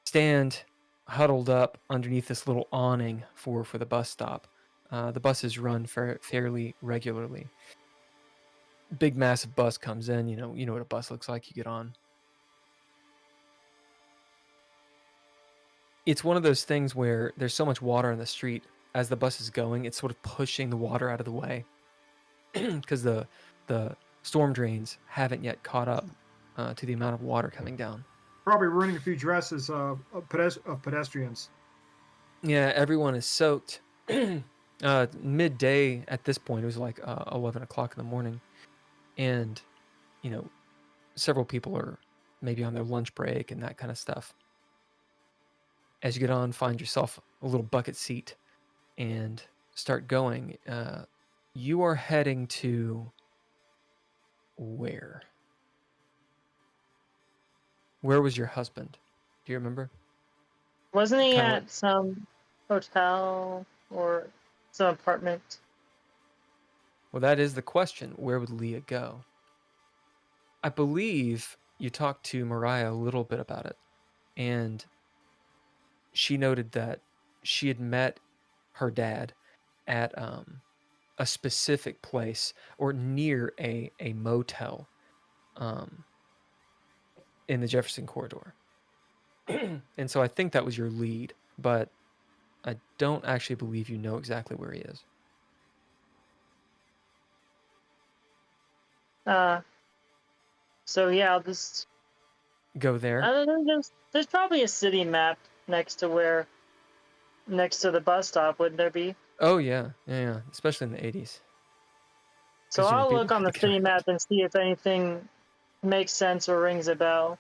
stand huddled up underneath this little awning for the bus stop, the buses run fairly regularly. Big massive bus comes in. You know what a bus looks like. You get on. It's one of those things where there's so much water on the street as the bus is going, it's sort of pushing the water out of the way because the storm drains haven't yet caught up to the amount of water coming down. Probably ruining a few dresses of pedestrians. Yeah, everyone is soaked. Midday at this point, it was like 11 o'clock in the morning. And, several people are maybe on their lunch break and that kind of stuff. As you get on, find yourself a little bucket seat and start going. You are heading to where? Where was your husband? Do you remember? Wasn't he Kinda at some hotel or some apartment? Well, that is the question. Where would Leah go? I believe you talked to Mariah a little bit about it, and she noted that she had met her dad at a specific place or near a motel in the Jefferson corridor. And so I think that was your lead, but I don't actually believe you know exactly where he is. So yeah, I'll just Go there. there's probably a city map next to the bus stop, wouldn't there be? Oh yeah, especially in the 80s. So 'Cause, I'll people look on the had to city carry map and see if anything makes sense or rings a bell.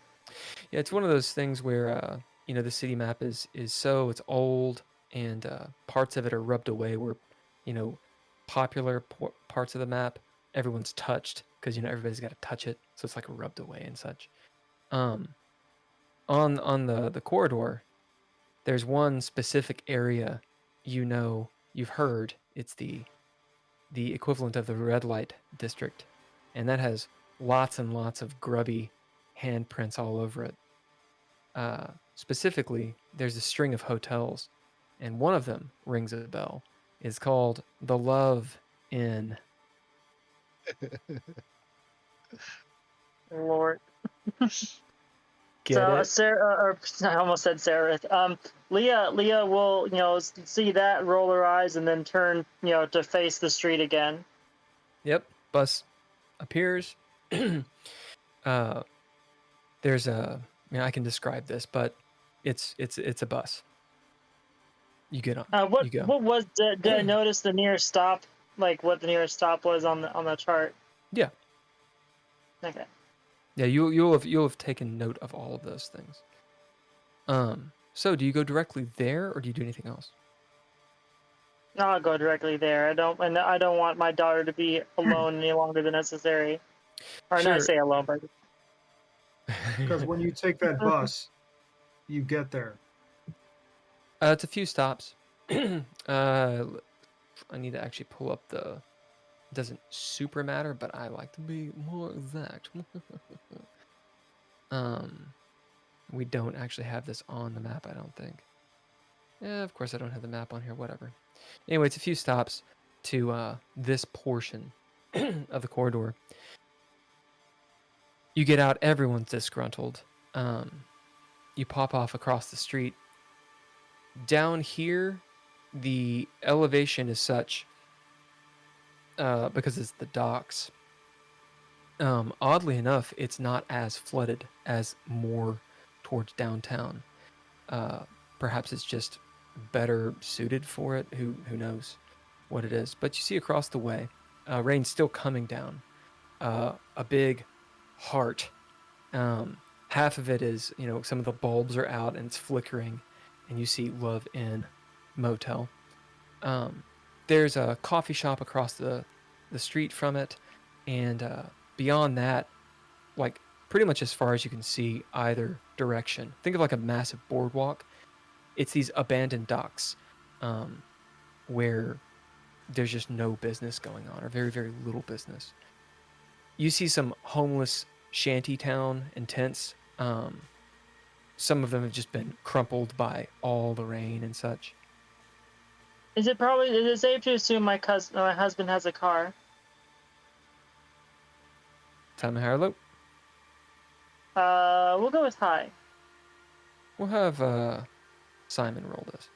Yeah, it's one of those things where the city map is it's old and parts of it are rubbed away. Where popular parts of the map everyone's touched because everybody's got to touch it, so it's like rubbed away and such. On the corridor, there's one specific area you've heard. It's the equivalent of the red light district, and that has lots and lots of grubby handprints all over it. Specifically, there's a string of hotels, and one of them rings a bell. It's called the Love Inn. Lord. Get So it? Sarah, or I almost said Sarah. Leah will see that, roll her eyes, and then turn to face the street again. Yep. Bus appears. There's I can describe this, but it's a bus. You get on. You go. What was did I notice the nearest stop? Like what the nearest stop was on the chart? Yeah. Okay. Yeah, you'll have taken note of all of those things. So do you go directly there, or do you do anything else? No, I'll go directly there. I don't want my daughter to be alone any longer than necessary. Or Sure. not say alone, but Because when you take that bus, you get there. It's a few stops. I need to actually pull up the. It doesn't super matter, but I like to be more exact. We don't actually have this on the map, I don't think. Yeah, of course I don't have the map on here. Whatever. Anyway, it's a few stops to this portion of the corridor. You get out. Everyone's disgruntled. You pop off across the street. Down here, the elevation is such, because it's the docks. Oddly enough, it's not as flooded as more towards downtown. Perhaps it's just better suited for it. Who knows what it is? But you see across the way, rain's still coming down. A big heart. Half of it is, some of the bulbs are out and it's flickering, and you see Love Inn Motel. There's a coffee shop across the the street from it, and beyond that, like pretty much as far as you can see either direction. Think of like a massive boardwalk. It's these abandoned docks where there's just no business going on, or very, very little business. You see some homeless shanty town and tents. Some of them have just been crumpled by all the rain and such. Is it safe to assume my husband has a car? Time to hire low. We'll go with high. We'll have Simon roll this.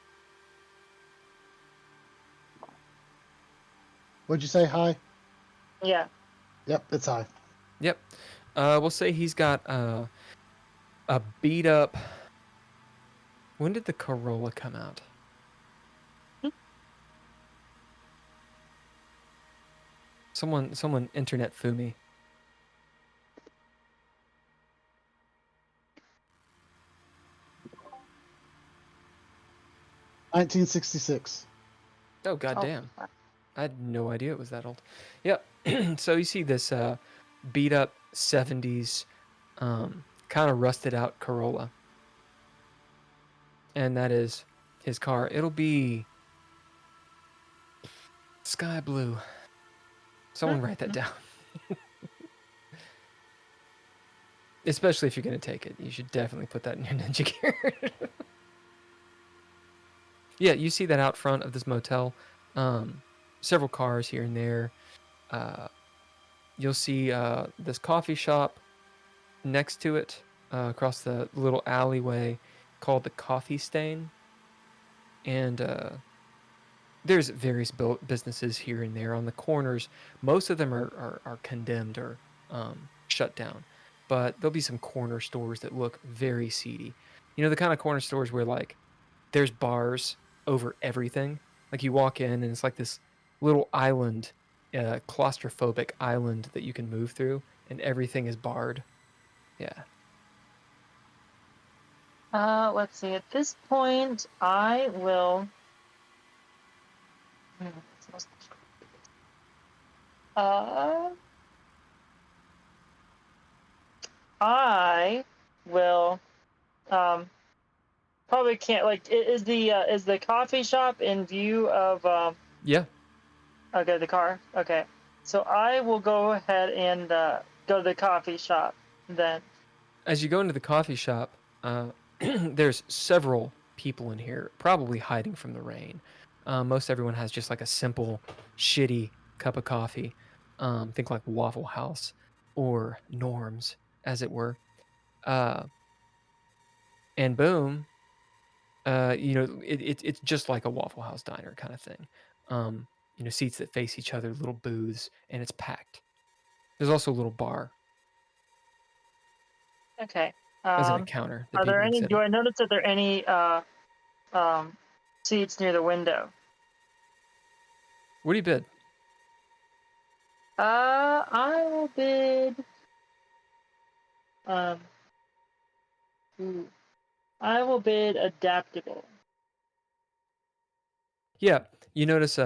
What'd you say, high? Yeah. Yep, it's high. Yep. We'll say he's got a beat up. When did the Corolla come out? Someone internet foo me. $1966. Oh goddamn! I had no idea it was that old. Yep. So you see this beat up 70s, kind of rusted out Corolla, and that is his car. It'll be sky blue. Someone write that down. Especially if you're going to take it. You should definitely put that in your ninja gear. Yeah, you see that out front of this motel. Several cars here and there. You'll see this coffee shop next to it, across the little alleyway called the Coffee Stain. And there's various businesses here and there on the corners. Most of them are condemned or shut down. But there'll be some corner stores that look very seedy. You know, the kind of corner stores where, like, there's bars over everything. Like, you walk in and it's like this little island, claustrophobic island that you can move through, and everything is barred. Yeah. Let's see. At this point, I will. I will. Probably can't. Like, is the coffee shop in view of? Yeah. Okay, the car. Okay, so I will go ahead and go to the coffee shop then. As you go into the coffee shop, there's several people in here, probably hiding from the rain. Most everyone has just like a simple, shitty cup of coffee. Think like Waffle House or Norm's, as it were. And boom, you know, it's just like a Waffle House diner kind of thing. You know, seats that face each other, little booths, and it's packed. There's also a little bar. Okay. As in a counter. Are there any? Do I notice that there are any seats near the window? What do you bid? I will bid. I will bid adaptable. Yeah, you notice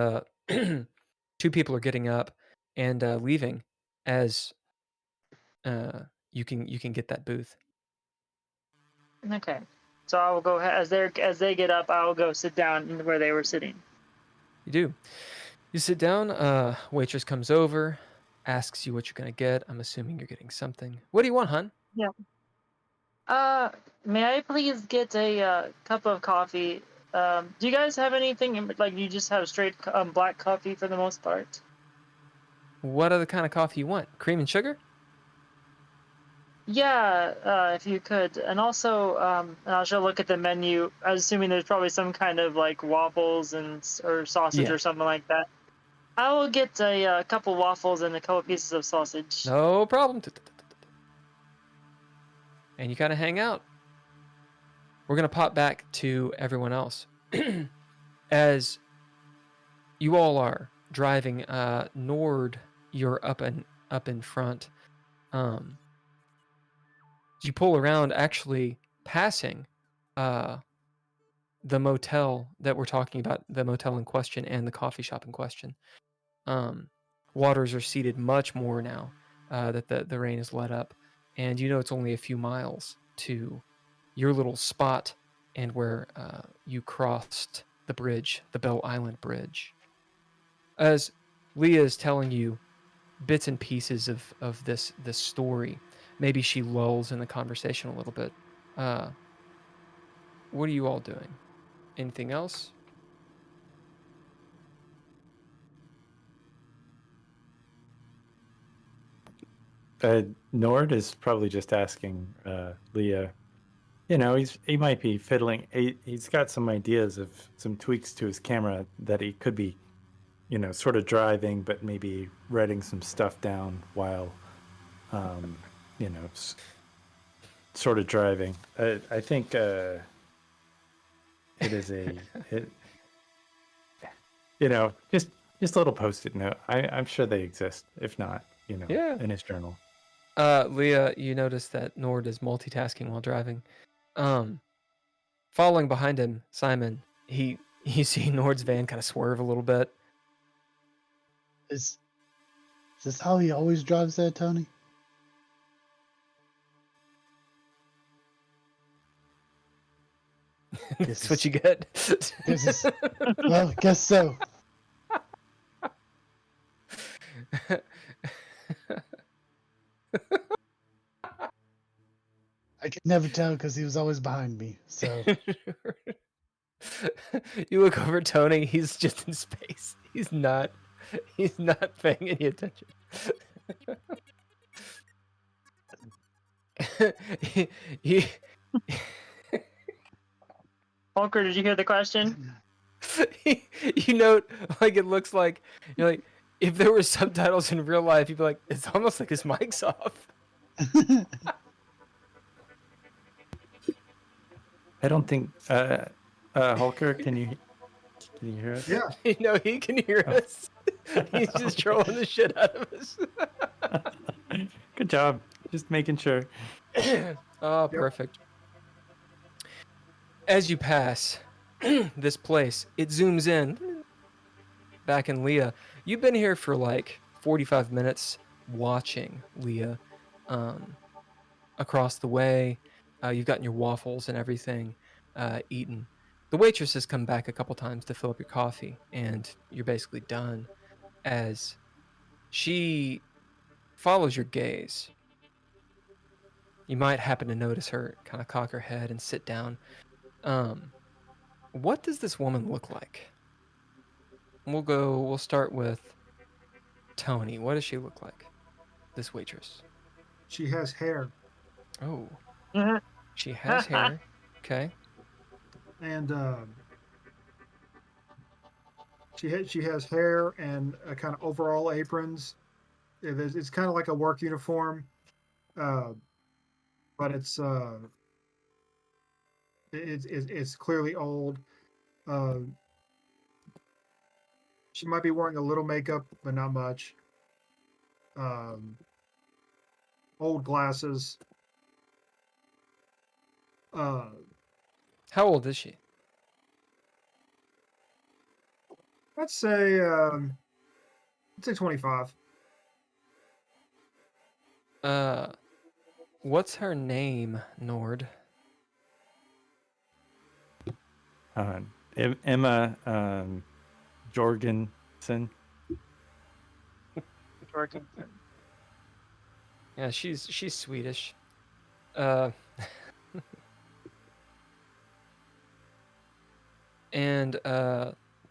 two people are getting up and leaving as you can get that booth. Okay. So I will go as they get up. I will go sit down where they were sitting. You do. You sit down. Waitress comes over, asks you what you're gonna get. I'm assuming you're getting something. What do you want, hon? Yeah. May I please get a cup of coffee? Do you guys have anything like you just have straight black coffee for the most part? What other kind of coffee you want? Cream and sugar? Yeah, if you could. And also, and I'll just look at the menu. I was assuming there's probably some kind of like waffles or sausage or something like that. I will get a couple waffles and a couple pieces of sausage. No problem. And you kind of hang out. We're going to pop back to everyone else. As you all are driving, Nord, you're up in front. You pull around, actually passing the motel that we're talking about, the motel in question and the coffee shop in question. waters are seeded much more now that the rain has let up. And you know it's only a few miles to your little spot and where you crossed the bridge, the Belle Island Bridge. As Leah is telling you bits and pieces of this story, maybe she lulls in the conversation a little bit. What are you all doing? Anything else? Nord is probably just asking Leah. You know, he might be fiddling. He's got some ideas of some tweaks to his camera that he could be, you know, sort of driving, but maybe writing some stuff down while, you know, sort of driving. I think it is you know, just a little post-it note. I'm sure they exist. If not, you know, Yeah. in his journal. Leah, you notice that Nord is multitasking while driving. Following behind him, Simon, you see Nord's van kind of swerve a little bit. Is this how he always drives that, Tony? That's what you get. Well, guess so. I could never tell because he was always behind me. So You look over at Tony, he's just in space. He's not paying any attention. he, Hulker, did you hear the question? you note, like, it looks like, you're like, if there were subtitles in real life, you'd be like, it's almost like his mic's off. I don't think Hulker, can you hear us? Yeah. You know, he can hear us. He's just trolling the shit out of us. Good job. Just making sure. Oh, perfect. As you pass this place, it zooms in. Back in Leah. You've been here for like 45 minutes watching Leah across the way. You've gotten your waffles and everything eaten. The waitress has come back a couple times to fill up your coffee, and you're basically done as she follows your gaze. You might happen to notice her kind of cock her head and sit down. What does this woman look like? We'll start with Tony. What does she look like? This waitress. She has hair. Oh. Mhm. She has hair. Okay. And she has hair and kind of overall aprons. It's kind of like a work uniform, but it's clearly old. She might be wearing a little makeup, but not much. Old glasses. How old is she? I'd say 25. What's her name, Nord? Emma Jorgensen. Yeah, she's Swedish. And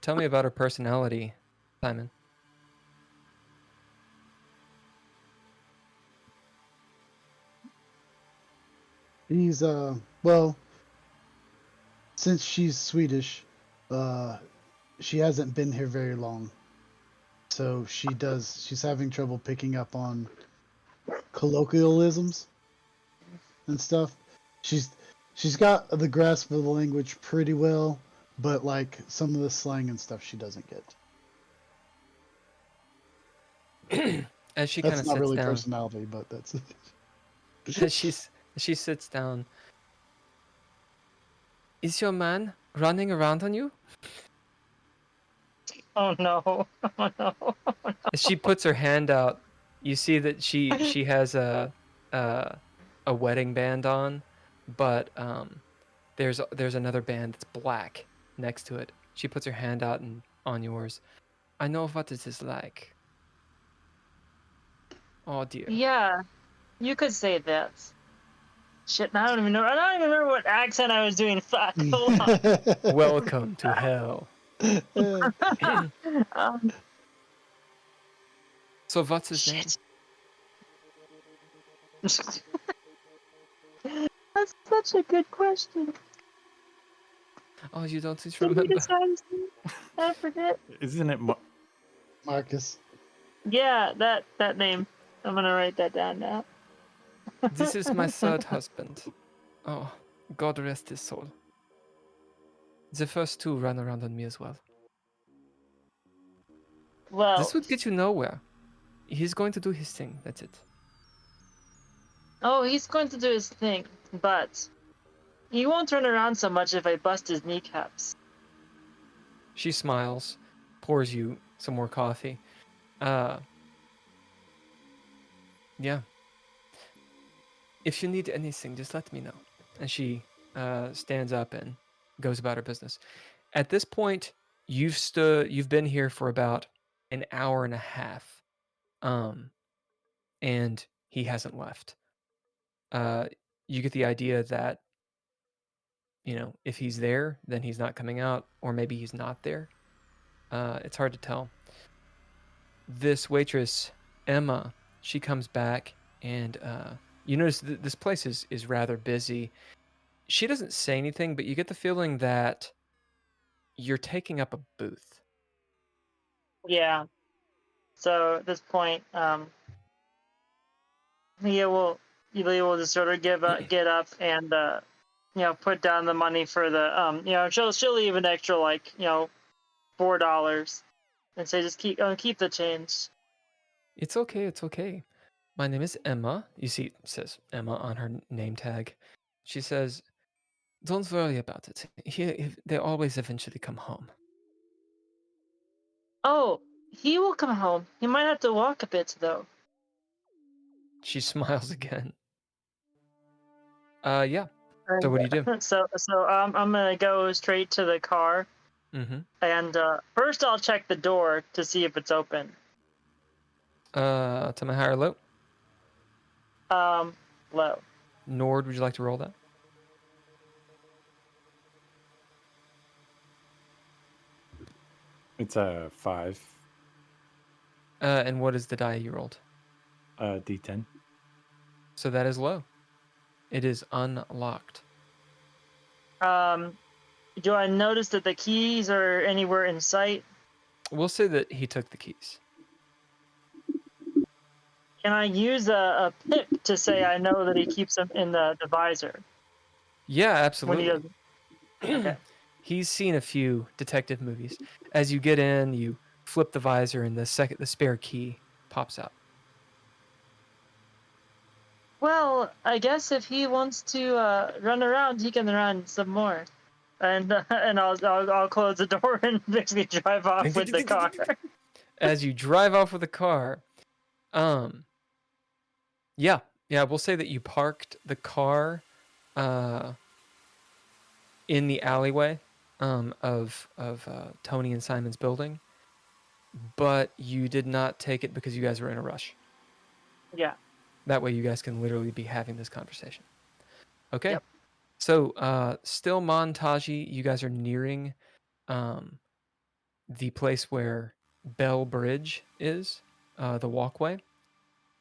tell me about her personality, Simon. he's well, since she's Swedish, she hasn't been here very long. So she's having trouble picking up on colloquialisms and stuff. She's got the grasp of the language pretty well, but like some of the slang and stuff she doesn't get. As she kind of That's sits not really down, personality, but that's as she sits down. Is your man running around on you? Oh no! Oh no! As she puts her hand out, you see that she has a wedding band on, but there's another band that's black next to it. She puts her hand out and on yours. I know what it is like. Oh dear. Yeah, you could say that. Shit, I don't even know. I don't even remember what accent I was doing. Fuck. Hold on. Welcome to hell. Um, So what's his name? shit. That's such a good question. Oh, you don't just Can you remember. decide his name? I forget. Isn't it? Marcus. Yeah, that name. I'm gonna write that down now. This is my third husband. Oh, God rest his soul. The first two ran around on me as well. Well, This would get you nowhere. He's going to do his thing, that's it. oh, he's going to do his thing, but he won't turn around so much if I bust his kneecaps. She smiles, pours you some more coffee. Yeah. If you need anything, just let me know. And she stands up and goes about her business. At this point, you've been here for about an hour and a half. And he hasn't left. You get the idea that, if he's there, then he's not coming out, or maybe he's not there. It's hard to tell. This waitress, Emma, she comes back, and you notice this place is rather busy. She doesn't say anything, but you get the feeling that you're taking up a booth. Yeah. So at this point, Leah will just sort of get up and put down the money for the she'll leave an extra like $4 and say just keep the change. It's okay, it's okay. My name is Emma. You see, it says Emma on her name tag. She says, don't worry about it. They always eventually come home. Oh, he will come home. He might have to walk a bit though. She smiles again. Yeah. So what do you do? So I'm gonna go straight to the car. Mm-hmm. And first I'll check the door to see if it's open. To my high or low? Low. Nord, would you like to roll that? It's a 5. And what is the die you rolled? D10. So that is low. It is unlocked. Do I notice that the keys are anywhere in sight? We'll say that he took the keys. Can I use a pip to say I know that he keeps them in the visor? Yeah, When he absolutely. doesn't. Okay. He's seen a few detective movies. As you get in, you flip the visor, and the spare key pops out. Well, I guess if he wants to run around, he can run some more, and I'll close the door and basically drive off with the car. As you drive off with the car, yeah, we'll say that you parked the car, in the alleyway, of Toni and Simon's building, but you did not take it because you guys were in a rush. Yeah. That way you guys can literally be having this conversation. Okay. Yep. So, still montage, you guys are nearing the place where Belle Bridge is, the walkway.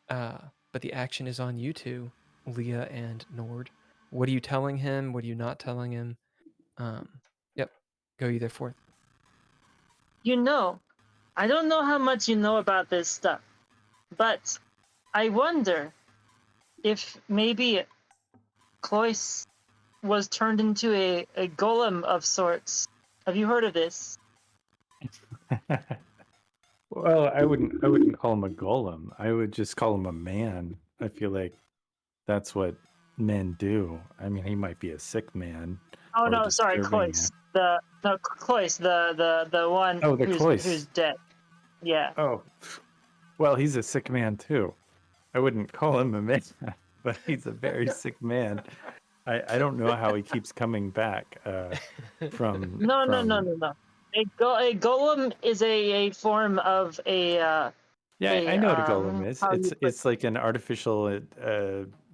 But the action is on you two, Leah and Nord. What are you telling him? What are you not telling him? Yep. Go either forth. I don't know how much you know about this stuff, but I wonder if maybe Cloyce was turned into a golem of sorts. Have you heard of this? Well, I wouldn't call him a golem. I would just call him a man. I feel like that's what men do. I mean, he might be a sick man, Oh or no, sorry, disturbing Cloyce. him. Cloyce, the one Oh, the Cloyce. who's dead. Yeah. Oh, well, he's a sick man too. I wouldn't call him a man, but he's a very sick man. I don't know how he keeps coming back from. No. A golem is a form of a Yeah, I know what a golem is. how do you put- It's like an artificial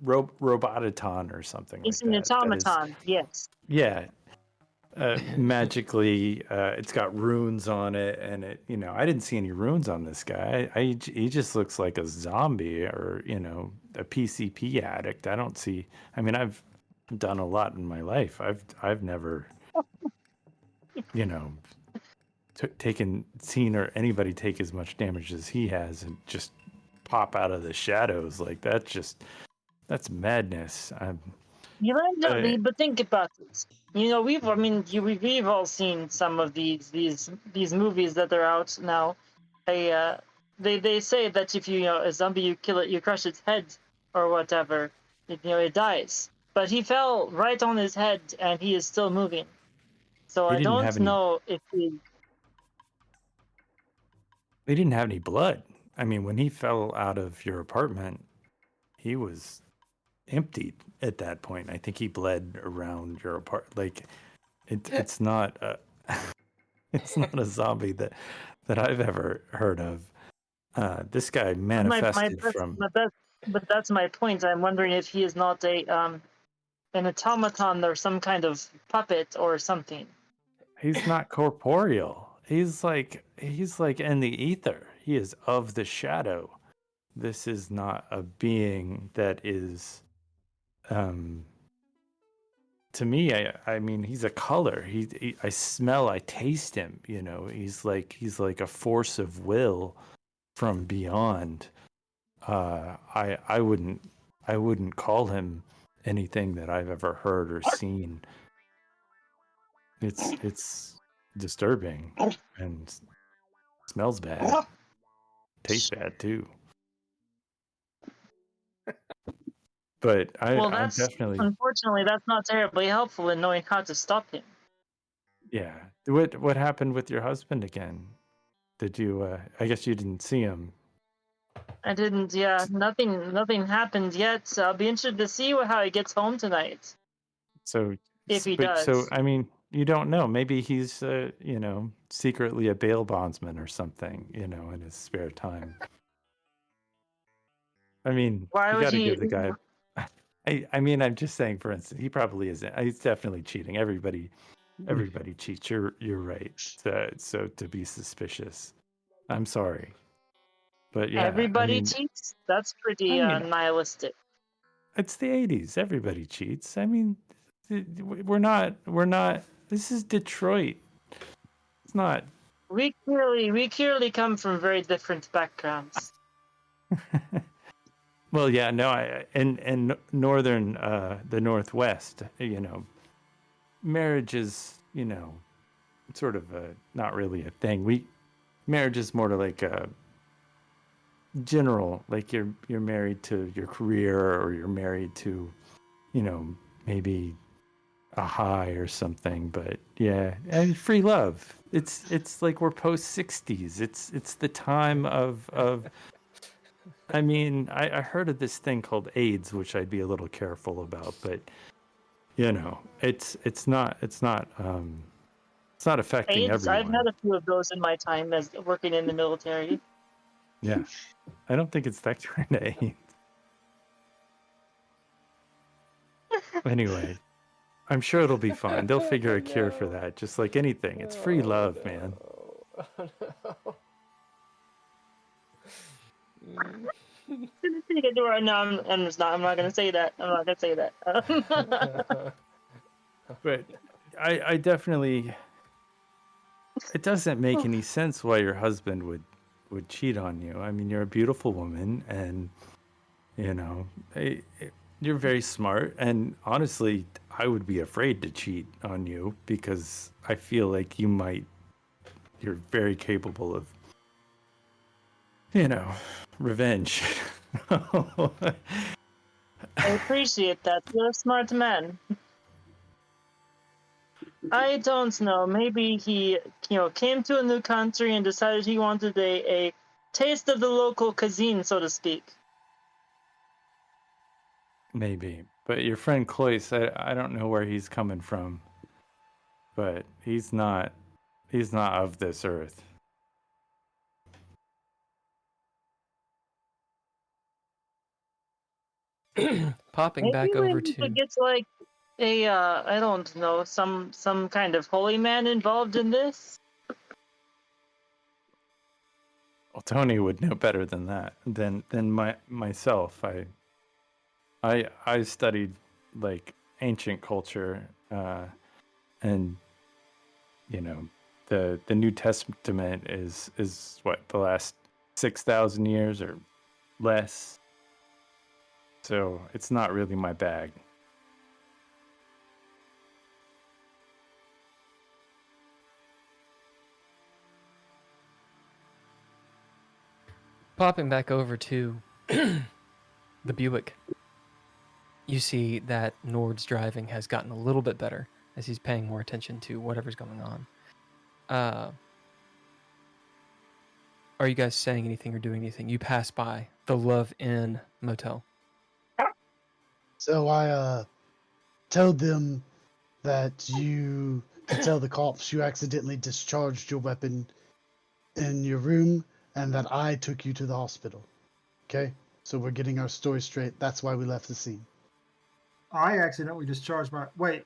robotaton or something it's like an that. That is, automaton. Yes. yeah, magically, it's got runes on it, and it. I didn't see any runes on this guy. He just looks like a zombie or a PCP addict. I don't see. I mean, I've done a lot in my life. I've never, seen or anybody take as much damage as he has and just pop out of the shadows like that's madness. But think about this. We've all seen some of these movies that are out now. They say that if a zombie, you kill it, you crush its head or whatever, it dies. But he fell right on his head and he is still moving. So I don't know if he. He didn't have any blood. I mean, when he fell out of your apartment, he was emptied at that point. I think he bled around your apartment. Like, it's not it's not a zombie that I've ever heard of. This guy manifested from. But that's my point. I'm wondering if he is not an automaton or some kind of puppet or something. He's not corporeal. He's like in the ether. He is of the shadow. This is not a being that is to me, I mean, he's a color. I smell, I taste him, He's like a force of will from beyond. I wouldn't call him anything that I've ever heard or seen. It's disturbing and smells bad. Tastes bad too. But I'm definitely. Unfortunately, that's not terribly helpful in knowing how to stop him. Yeah. What happened with your husband again? Did you? I guess you didn't see him. I didn't. Yeah, nothing happened yet. So I'll be interested to see how he gets home tonight. So if he does. So I mean, you don't know. Maybe he's secretly a bail bondsman or something. In his spare time. I mean, why would he give the guy? I mean, I'm just saying. For instance, he probably isn't. He's definitely cheating. Everybody cheats. You're right. So to be suspicious, I'm sorry, but yeah, everybody cheats. That's pretty nihilistic. It's the '80s. Everybody cheats. I mean, we're not. This is Detroit. It's not. We clearly come from very different backgrounds. Well, yeah, no, in northern, the Northwest, marriage is, sort of not really a thing. Marriage is more to like a general, like you're married to your career, or you're married to, maybe a high or something. But yeah, and free love. It's like we're post 60s. It's the time of. I mean, I heard of this thing called AIDS, which I'd be a little careful about, but it's not affecting AIDS, everyone. I've had a few of those in my time as working in the military. Yeah, I don't think it's that kind of AIDS. Anyway, I'm sure it'll be fine. They'll figure a cure for that, just like anything. It's free love, man. No, I'm just not. I'm not gonna say that. I'm not gonna say that. But I definitely. It doesn't make any sense why your husband would cheat on you. I mean, you're a beautiful woman, and you're very smart. And honestly, I would be afraid to cheat on you because I feel like you're very capable of. Revenge. I appreciate that. You're a smart man. I don't know. Maybe he, came to a new country and decided he wanted a taste of the local cuisine, so to speak. Maybe. But your friend Cloyce, I don't know where he's coming from. But he's not of this earth. Popping Maybe back we over need to to get like a I don't know, some kind of holy man involved in this. Well, Tony would know better than that. Than myself. I studied like ancient culture, and the New Testament is what, the last 6,000 years or less. So it's not really my bag. popping back over to the Buick. You see that Nord's driving has gotten a little bit better as he's paying more attention to whatever's going on. Are you guys saying anything or doing anything? You pass by the Love Inn motel. So I told them that you to tell the cops you accidentally discharged your weapon in your room and that I took you to the hospital. Okay? So we're getting our story straight. That's why we left the scene. I accidentally discharged my. Wait.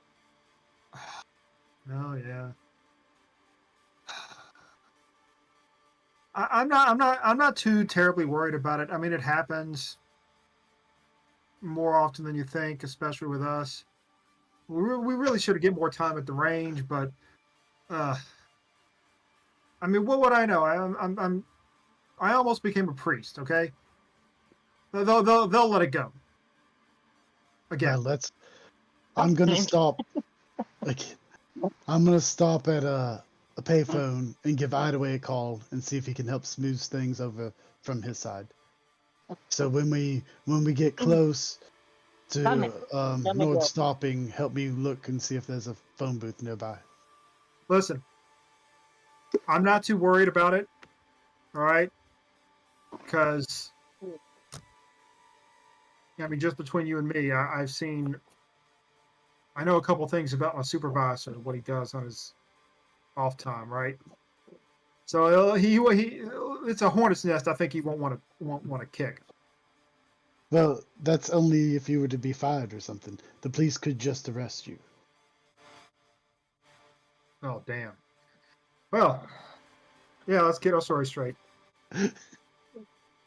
Oh yeah. I'm not too terribly worried about it. I mean, it happens more often than you think, especially with us. We really should get more time at the range, but I mean, what would I know? I almost became a priest. Okay, they'll let it go. Again, I'm gonna stop. I'm gonna stop at a payphone and give Idaway a call and see if he can help smooth things over from his side. So when we get close to Nord stopping, help me look and see if there's a phone booth nearby. listen, I'm not too worried about it. All right, because I mean, just between you and me, I know a couple things about my supervisor and what he does on his off time, right? So he it's a hornet's nest. I think he won't want to kick. Well, that's only if you were to be fired or something. The police could just arrest you. Oh damn. Well, yeah, let's get our story straight.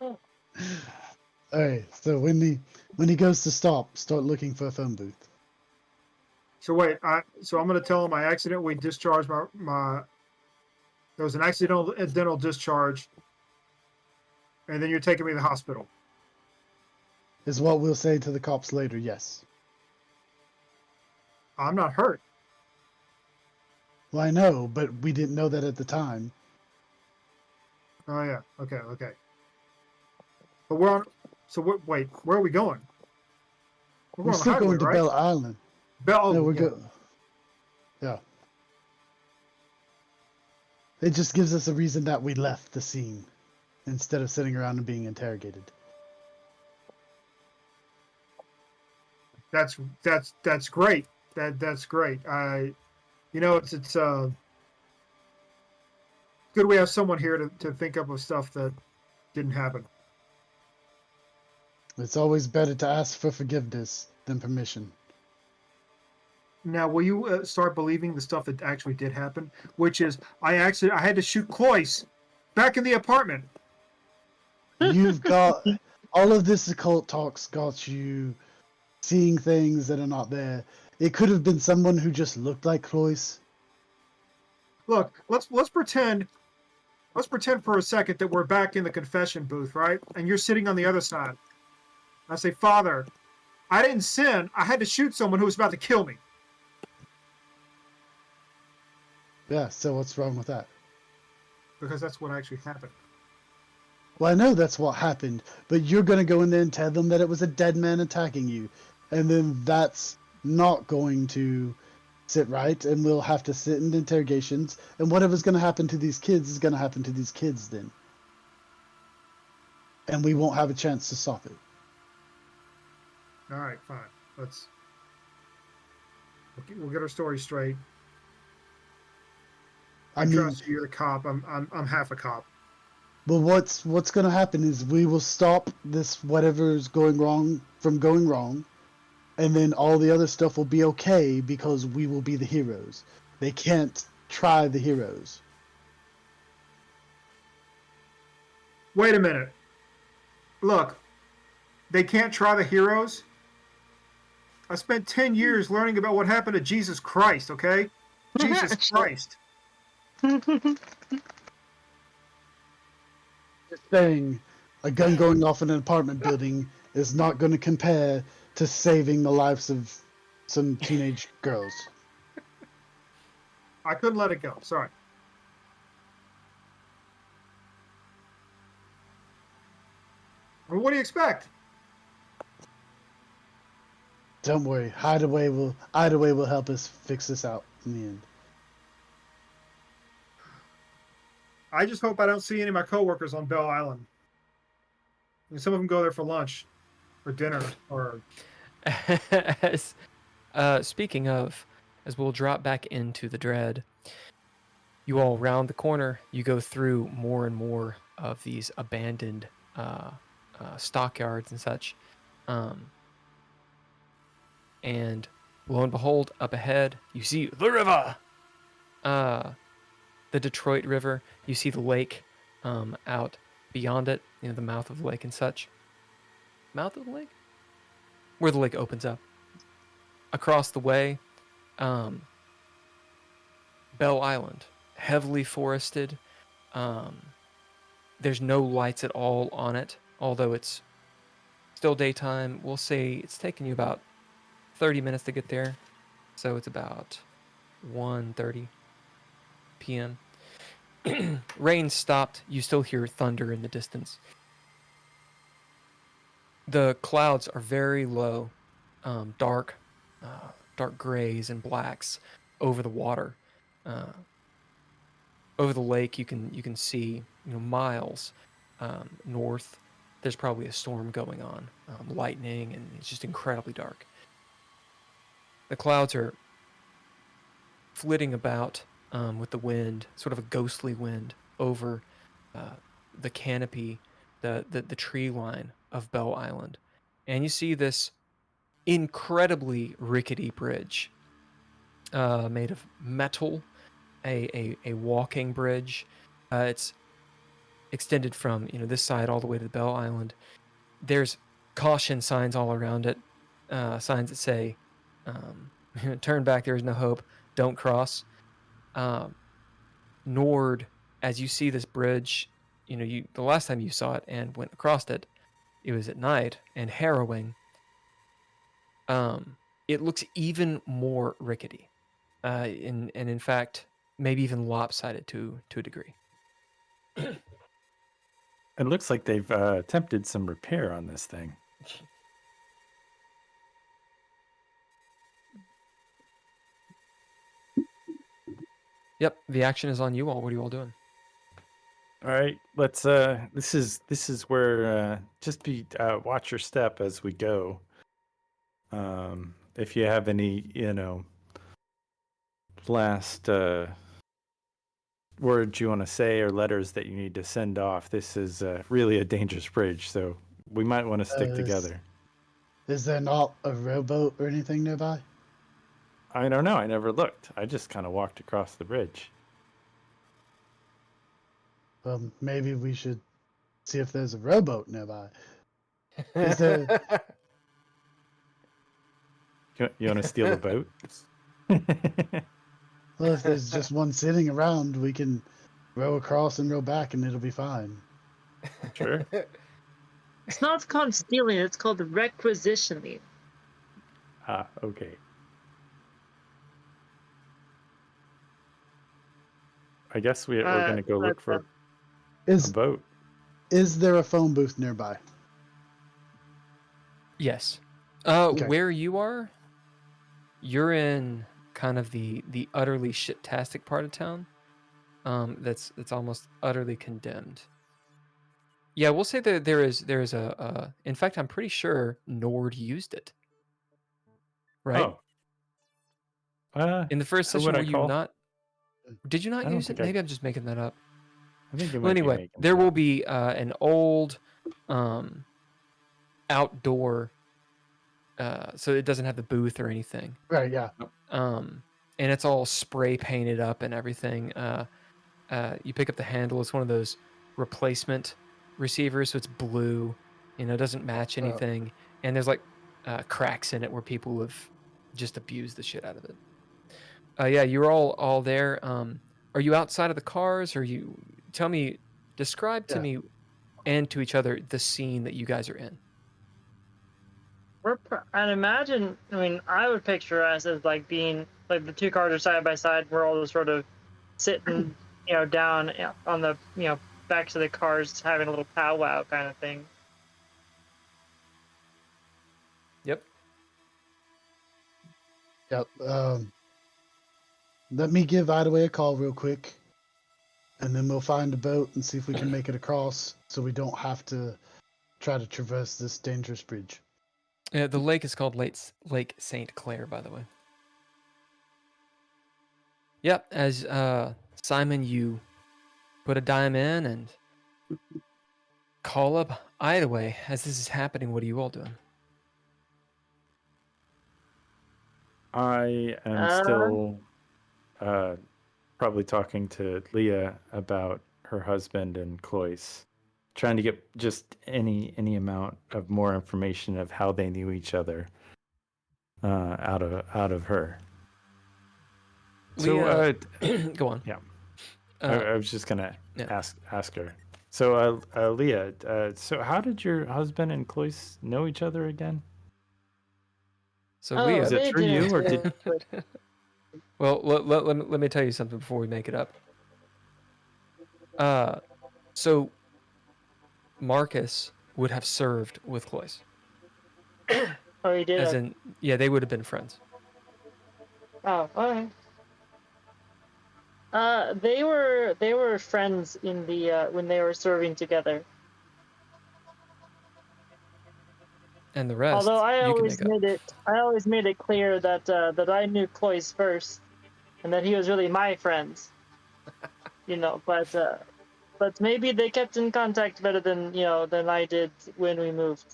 All right. So when he goes to start looking for a phone booth. So wait, so I'm going to tell him I accidentally discharged my. There was an accidental discharge, and then you're taking me to the hospital. Is what we'll say to the cops later. Yes. I'm not hurt. Well, I know, but we didn't know that at the time. Oh yeah. Okay. But we're on. So wait, where are we going? We're still highway, going to right? Belle Island. Belle. No, we're yeah. good. Yeah. It just gives us a reason that we left the scene instead of sitting around and being interrogated. That's great. That's great. It's good we have someone here to think up of stuff that didn't happen. It's always better to ask for forgiveness than permission. Now, will you start believing the stuff that actually did happen? Which is, I had to shoot Cloyce back in the apartment. You've got all of this occult talk's got you seeing things that are not there. It could have been someone who just looked like Cloyce. Look, let's pretend for a second that we're back in the confession booth, right? And you're sitting on the other side. I say, Father, I didn't sin. I had to shoot someone who was about to kill me. Yeah, so what's wrong with that? Because that's what actually happened. Well, I know that's what happened, but you're going to go in there and tell them that it was a dead man attacking you. And then that's not going to sit right, and we'll have to sit in interrogations, and whatever's going to happen to these kids is going to happen to these kids then. And we won't have a chance to stop it. All right, fine. We'll get our story straight. I trust you. You're the cop. I'm half a cop. Well, what's going to happen is we will stop this whatever's going wrong from going wrong, and then all the other stuff will be okay because we will be the heroes. They can't try the heroes. Wait a minute. Look, they can't try the heroes? I spent 10 years learning about what happened to Jesus Christ, okay? Jesus Christ. Just saying, a gun going off in an apartment building is not going to compare to saving the lives of some teenage girls. I couldn't let it go. Sorry. Well, what do you expect? Don't worry, Hideaway will help us fix this out in the end. I just hope I don't see any of my coworkers on Belle Island. Some of them go there for lunch, or dinner, or. Speaking of, as we'll drop back into the Dread, you all round the corner. You go through more and more of these abandoned stockyards and such, and lo and behold, up ahead you see the river, the Detroit River. You see the lake out beyond it, the mouth of the lake and such. Mouth of the lake? Where the lake opens up. Across the way, Belle Island, heavily forested. There's no lights at all on it, although it's still daytime. We'll say it's taken you about 30 minutes to get there, so it's about 1:30 p.m. Rain stopped. You still hear thunder in the distance. The clouds are very low, dark grays and blacks over the water. Over the lake, you can see miles north. There's probably a storm going on, lightning, and it's just incredibly dark. The clouds are flitting about with the wind, sort of a ghostly wind over the canopy, the tree line of Belle Island. And you see this incredibly rickety bridge made of metal, a walking bridge. It's extended from this side all the way to the Belle Island. There's caution signs all around it, signs that say, turn back, there is no hope, don't cross. Nord, as you see this bridge, the last time you saw it and went across it, it was at night and harrowing. It looks even more rickety, and in fact, maybe even lopsided to a degree. It looks like they've attempted some repair on this thing. Yep, the action is on you all. What are you all doing? All right, let's. This is where just be watch your step as we go. If you have any, last words you want to say or letters that you need to send off. This is really a dangerous bridge, so we might want to stick together. Is there not a rowboat or anything nearby? I don't know. I never looked. I just kind of walked across the bridge. Well, maybe we should see if there's a rowboat nearby. Is there... You want to steal a boat? Well, if there's just one sitting around, we can row across and row back, and it'll be fine. Sure. It's not called stealing, it's called requisitioning. Ah, okay. I guess we're going to go look for a boat. Is there a phone booth nearby? Yes. Okay. Where you are, you're in kind of the utterly shit-tastic part of town. That's almost utterly condemned. Yeah, we'll say that there is a. In fact, I'm pretty sure Nord used it. Right. In the first who session, would I were you call? not? Did you not I don't use it? think Maybe I'm just making that up. I think you Well, might be anyway, making there that will up. be an old outdoor, so it doesn't have the booth or anything. Right, yeah. And it's all spray painted up and everything. You pick up the handle. It's one of those replacement receivers, so it's blue. It doesn't match anything, and there's like cracks in it where people have just abused the shit out of it. Yeah, you're all there. Are you outside of the cars? Or you describe to me and to each other the scene that you guys are in. I'd imagine. I mean, I would picture us as like being like the two cars are side by side. We're all just sort of sitting, down on the backs of the cars, having a little powwow kind of thing. Yep. Yep. Let me give Idaway a call real quick, and then we'll find a boat and see if we can make it across, so we don't have to try to traverse this dangerous bridge. Yeah, the lake is called Lake St. Clair, by the way. Yep. As Simon, you put a dime in and call up Idaway. As this is happening, what are you all doing? I am still probably talking to Leah about her husband and Cloyce, trying to get just any amount of more information of how they knew each other out of her. Leah, So go on. Yeah, I was just gonna ask her. So Leah, so how did your husband and Cloyce know each other again? So Leah, is it through you or did? Well, let me tell you something before we make it up. So Marcus would have served with Cloyce. Oh, he did. As in, yeah, they would have been friends. Oh, all right. They were friends in the when they were serving together. And the rest. Although I you always can make up. I always made it clear that that I knew Cloyce first, and that he was really my friend. But maybe they kept in contact better than I did when we moved.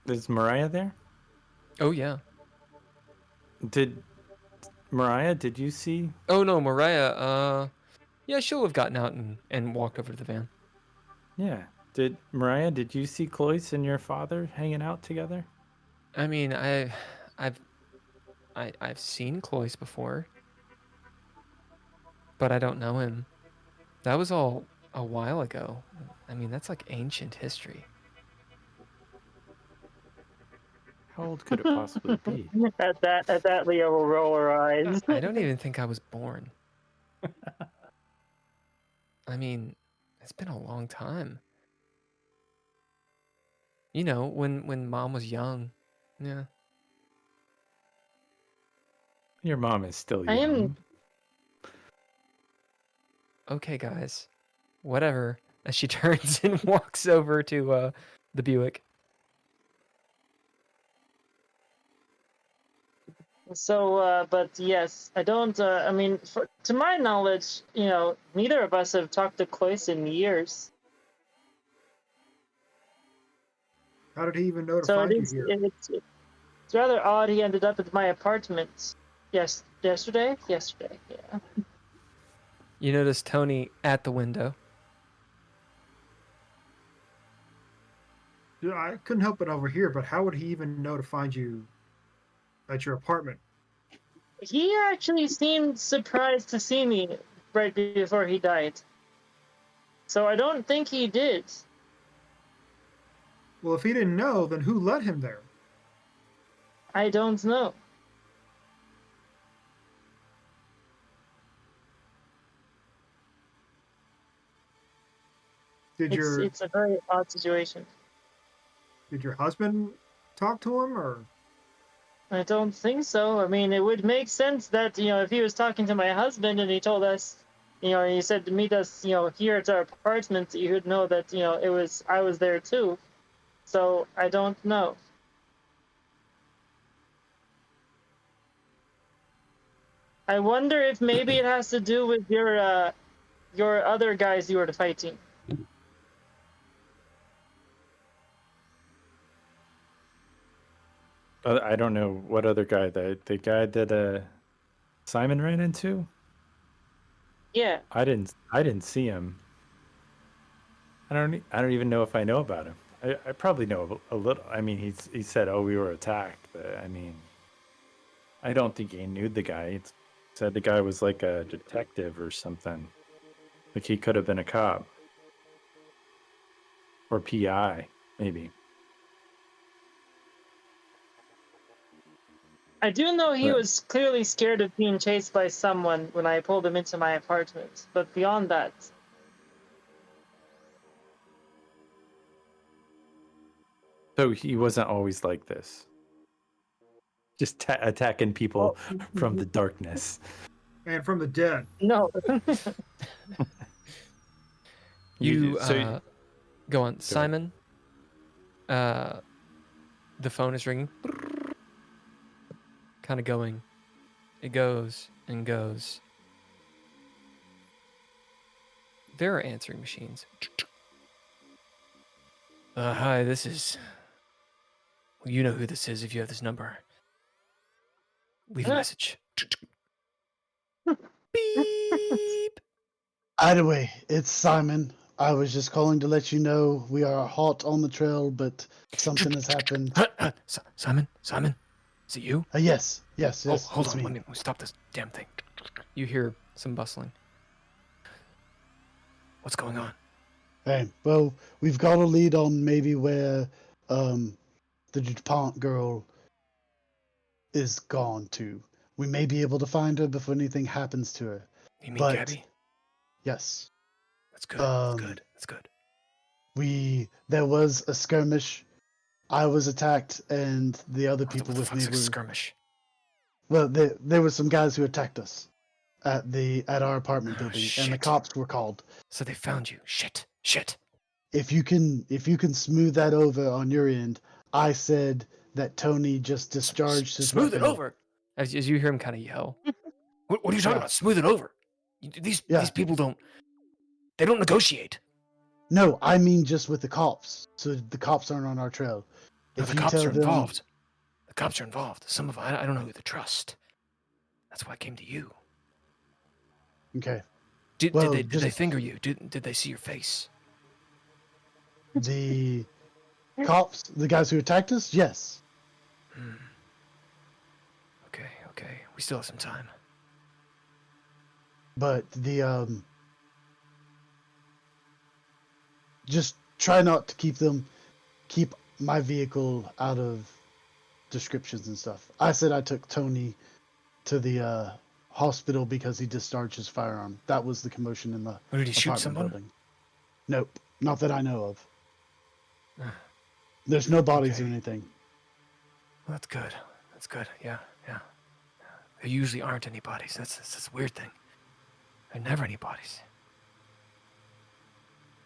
Is Mariah there? Oh yeah. Did you see? Oh no, Mariah. Yeah, she'll have gotten out and walked over to the van. Yeah. Did you see Cloyce and your father hanging out together? I mean, I've seen Cloyce before, but I don't know him. That was all a while ago. I mean, that's like ancient history. How old could it possibly be? At that, Leah will roll her eyes. I don't even think I was born. I mean, it's been a long time. When Mom was young. Yeah. Your mom is still young. I am. Okay, guys. Whatever. As she turns and walks over to the Buick. So, but yes, I don't. I mean, to my knowledge, neither of us have talked to Cloyce in years. How did he even know to find you here? It's rather odd he ended up at my apartment. Yesterday, yeah. You notice Toni at the window. Dude, I couldn't help but overhear, but how would he even know to find you at your apartment? He actually seemed surprised to see me right before he died. So I don't think he did. Well, if he didn't know, then who let him there? I don't know. It's a very odd situation. Did your husband talk to him, or? I don't think so. I mean, it would make sense that, if he was talking to my husband and he told us, he said to meet us, here at our apartment, you would know that, I was there too. So I don't know. I wonder if maybe it has to do with your other guys you were fighting. I don't know what other guy. The guy that Simon ran into. Yeah. I didn't see him. I don't even know if I know about him. I probably know a little. I mean, he said, "Oh, we were attacked." But, I mean, I don't think he knew the guy. He said the guy was like a detective or something. Like he could have been a cop or PI, maybe. I do know he But- was clearly scared of being chased by someone when I pulled him into my apartment. But beyond that, So he wasn't always like this. Just attacking people from the darkness. And from the dead. no. You go on, Simon. The phone is ringing. Kind of going. It goes and goes. There are answering machines. Hi, this is. Well, you know who this is if you have this number. Leave a message. Beep. Either way, it's Simon. I was just calling to let you know we are hot on the trail, but something has happened. Simon, is it you? Yes. Oh, hold it's on. me. Let me stop this damn thing. You hear some bustling. What's going on? Hey, well, we've got a lead on maybe where the DuPont girl is gone to. We may be able to find her before anything happens to her. You mean But- Gabby? Yes. That's good. That's good. There was a skirmish. I was attacked, and the other people What the with fuck's me a were. skirmish? Well, there were some guys who attacked us at our apartment Oh, building, and the shit. cops were called. So they found you. Shit. If you can smooth that over on your end, I said that Toni just discharged his Smooth it weapon. over. As you hear him kind of yell. What are you talking Yeah. about? Smooth it over. These people don't negotiate. No, I mean just with the cops, so the cops aren't on our trail. No, If the you cops tell are them, involved. The cops are involved. Some of I don't know who to trust. That's why I came to you. okay, Did Well, they just- finger you? Did they see your face? the cops, the guys who attacked us, yes. Okay. We still have some time. But just try not to keep my vehicle out of descriptions and stuff. I said I took Toni to the hospital because he discharged his firearm. That was the commotion in the Or did he shoot apartment someone? building. Nope, not that I know of. There's no bodies or Okay. anything. Well, that's good. Yeah. There usually aren't any bodies. That's a weird thing. There are never any bodies.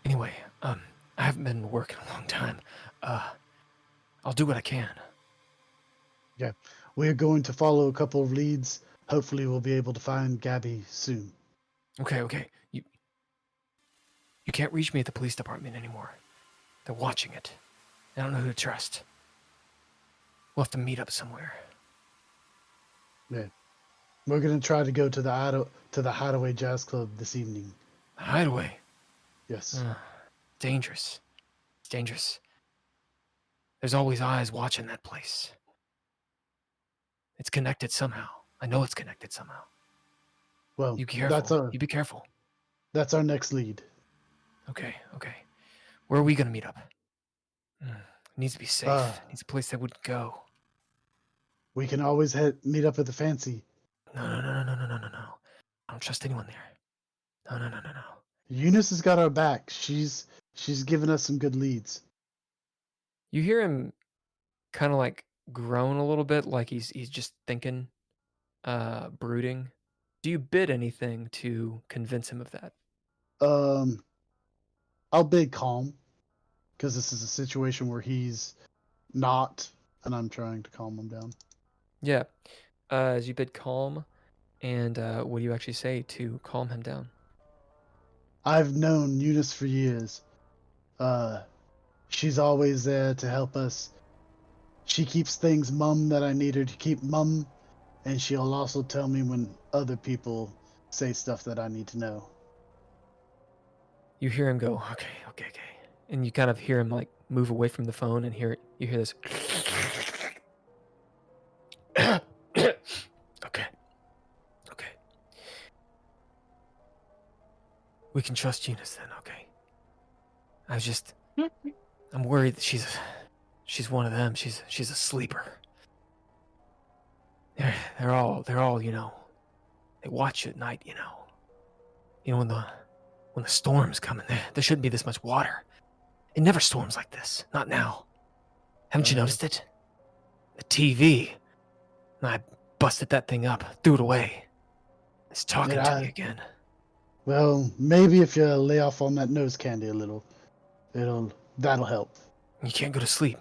Anyway, I haven't been working a long time. I'll do what I can. We're going to follow a couple of leads. Hopefully, we'll be able to find Gabby soon. Okay. You can't reach me at the police department anymore. They're watching it. I don't know who to trust. We'll have to meet up somewhere. Yeah, we're gonna try to go to the Hideaway Jazz Club this evening. Hideaway. Yes. Dangerous. It's dangerous. There's always eyes watching that place. It's connected somehow. I know it's connected somehow. Well, You be careful. that's our You be careful. next lead. Okay. Where are we gonna meet up? It needs to be safe. It needs a place that wouldn't go. We can always meet up at the Fancy. No. I don't trust anyone there. No. Eunice has got our back. She's given us some good leads. You hear him kind of like groan a little bit, like he's just thinking, brooding. Do you bid anything to convince him of that? I'll bid calm, because this is a situation where he's not, and I'm trying to calm him down. Yeah. As you bid calm, and what do you actually say to calm him down? I've known Eunice for years. She's always there to help us. She keeps things mum that I need her to keep mum, and she'll also tell me when other people say stuff that I need to know. You hear him go, okay, and you kind of hear him like move away from the phone, and you hear this. Okay. We can trust Eunice then, okay? I'm worried that she's one of them. She's a sleeper. They're all, they watch at night, when the storm's coming, there shouldn't be this much water. It never storms like this. Not now. Haven't you noticed it? The TV. I busted that thing up, threw it away. It's talking to me again. Well, maybe if you lay off on that nose candy a little, that'll help. You can't go to sleep.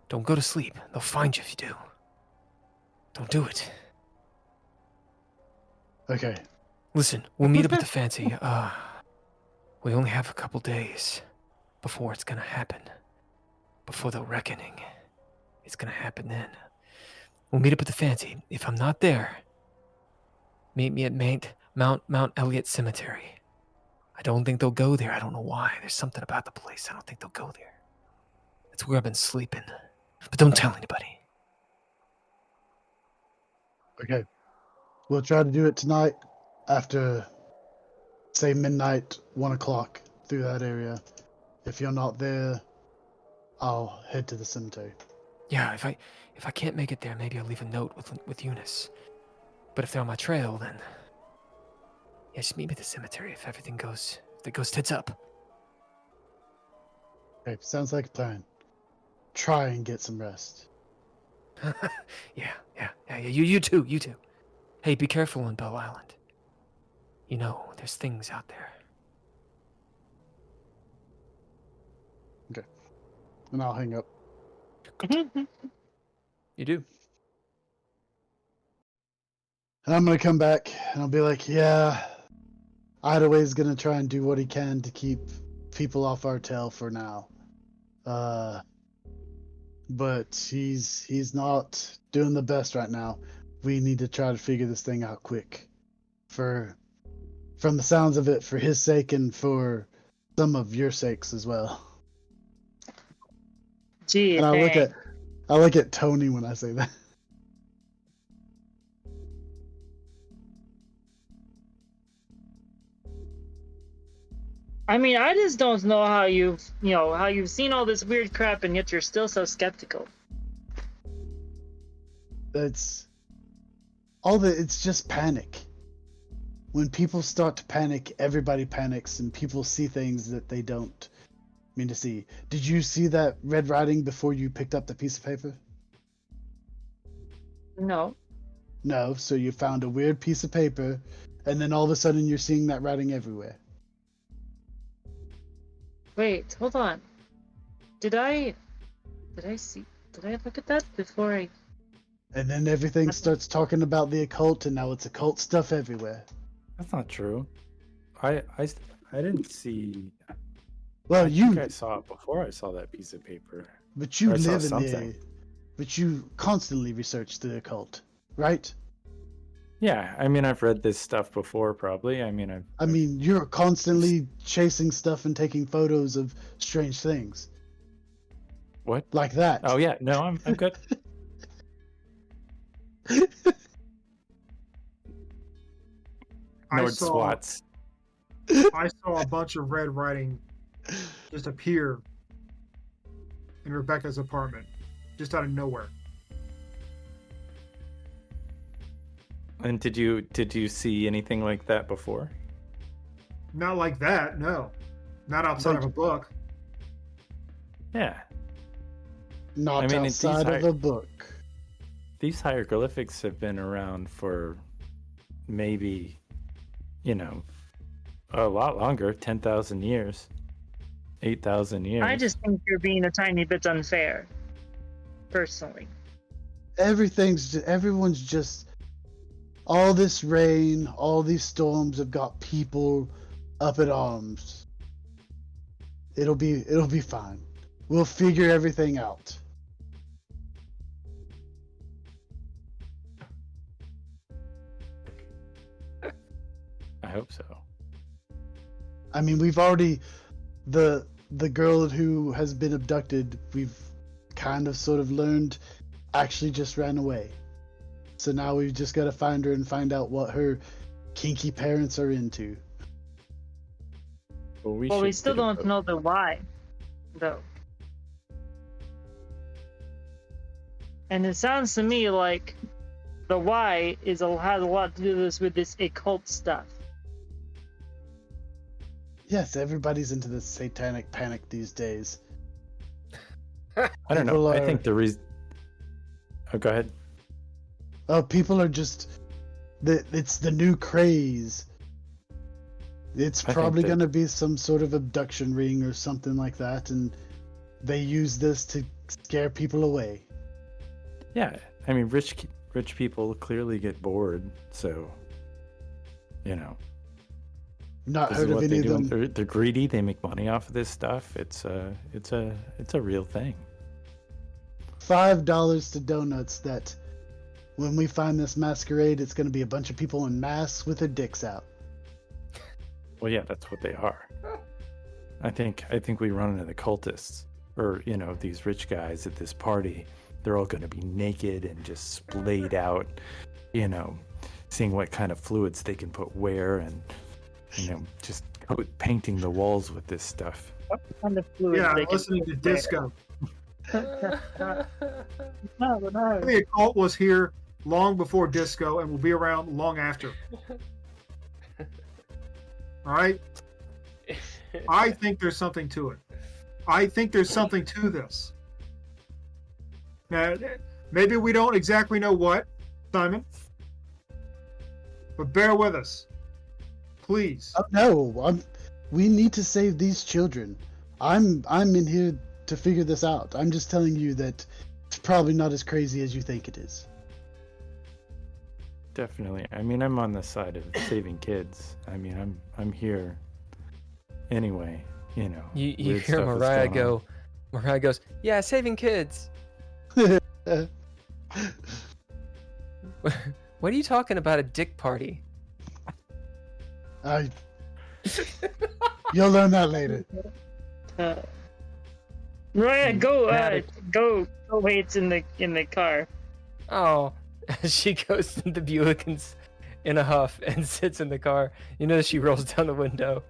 Don't go to sleep. They'll find you if you do. Don't do it. Okay. Listen, we'll meet up at the fancy. We only have a couple days before it's gonna happen. Before the reckoning. It's gonna happen then. We'll meet up at the fancy. If I'm not there, meet me at Mount Elliott Cemetery. I don't think they'll go there. I don't know why. There's something about the place. I don't think they'll go there. That's where I've been sleeping. But don't tell anybody. Okay. We'll try to do it tonight after, say, midnight, 1 o'clock, through that area. If you're not there, I'll head to the cemetery. Yeah, if I can't make it there, maybe I'll leave a note with Eunice. But if they're on my trail, then yeah, just meet me at the cemetery if everything goes tits up. Okay, sounds like a plan. Try and get some rest. Yeah. You too. Hey, be careful on Belle Island. There's things out there. Okay. And I'll hang up. You do. And I'm going to come back and I'll be like, yeah, Idaway's going to try and do what he can to keep people off our tail for now. But he's not doing the best right now. We need to try to figure this thing out quick. From the sounds of it, for his sake and for some of your sakes as well. Gee, and I look at Toni when I say that. I mean, I just don't know how you've seen all this weird crap and yet you're still so skeptical. It's just panic. When people start to panic, everybody panics and people see things that they don't mean to see. Did you see that red writing before you picked up the piece of paper? No. No, so you found a weird piece of paper and then all of a sudden you're seeing that writing everywhere. Wait, hold on. Did I look at that before I... And then everything starts talking about the occult, and now it's occult stuff everywhere. That's not true. I didn't see. Well, I think I saw it before I saw that piece of paper. But you Or I saw live in something. but you constantly research the occult, right? Yeah, I mean, I've read this stuff before, probably. I mean, you're constantly chasing stuff and taking photos of strange things. What? Like that. Oh yeah, no, I'm good. Nord swats. I saw a bunch of red writing just appear in Rebecca's apartment, just out of nowhere. And did you see anything like that before? Not like that, no. Not outside of a book. Yeah. Not I mean, outside of a book. These hieroglyphics have been around for maybe, a lot longer, 10,000 years, 8,000 years. I just think you're being a tiny bit unfair, personally. Everyone's just all this rain, all these storms have got people up at arms. It'll be fine. We'll figure everything out. I hope so. I mean, we've already the girl who has been abducted, we've kind of sort of learned actually just ran away. So now we've just got to find her and find out what her kinky parents are into. Well, we still don't know the why, though. And it sounds to me like the why has a lot to do with this occult stuff. Yes, everybody's into this satanic panic these days. I don't know. I think the reason... Oh, go ahead. People are just... It's the new craze. It's probably going to be some sort of abduction ring or something like that, and they use this to scare people away. Yeah, I mean, rich people clearly get bored, so, Not heard of any of them. They're greedy. They make money off of this stuff. It's a real thing. $5 to donuts that when we find this masquerade, it's going to be a bunch of people in masks with their dicks out. Well, yeah, that's what they are. I think we run into the cultists, or these rich guys at this party. They're all going to be naked and just splayed out, seeing what kind of fluids they can put where, and just painting the walls with this stuff. What kind of fluids? Yeah, they I'm listening to disco. No. The occult was here long before disco and will be around long after. All right? I think there's something to it. I think there's something to this. Now, maybe we don't exactly know what, Simon, but bear with us. Please. No, we need to save these children. I'm in here to figure this out. I'm just telling you that it's probably not as crazy as you think it is. Definitely. I mean, I'm on the side of saving kids. I mean, I'm here anyway. You hear Mariah go. Mariah goes, "Yeah, saving kids." What are you talking about? A dick party? You'll learn that later. Mariah, go wait in the car. Oh, she goes to the Buick in a huff and sits in the car. She rolls down the window.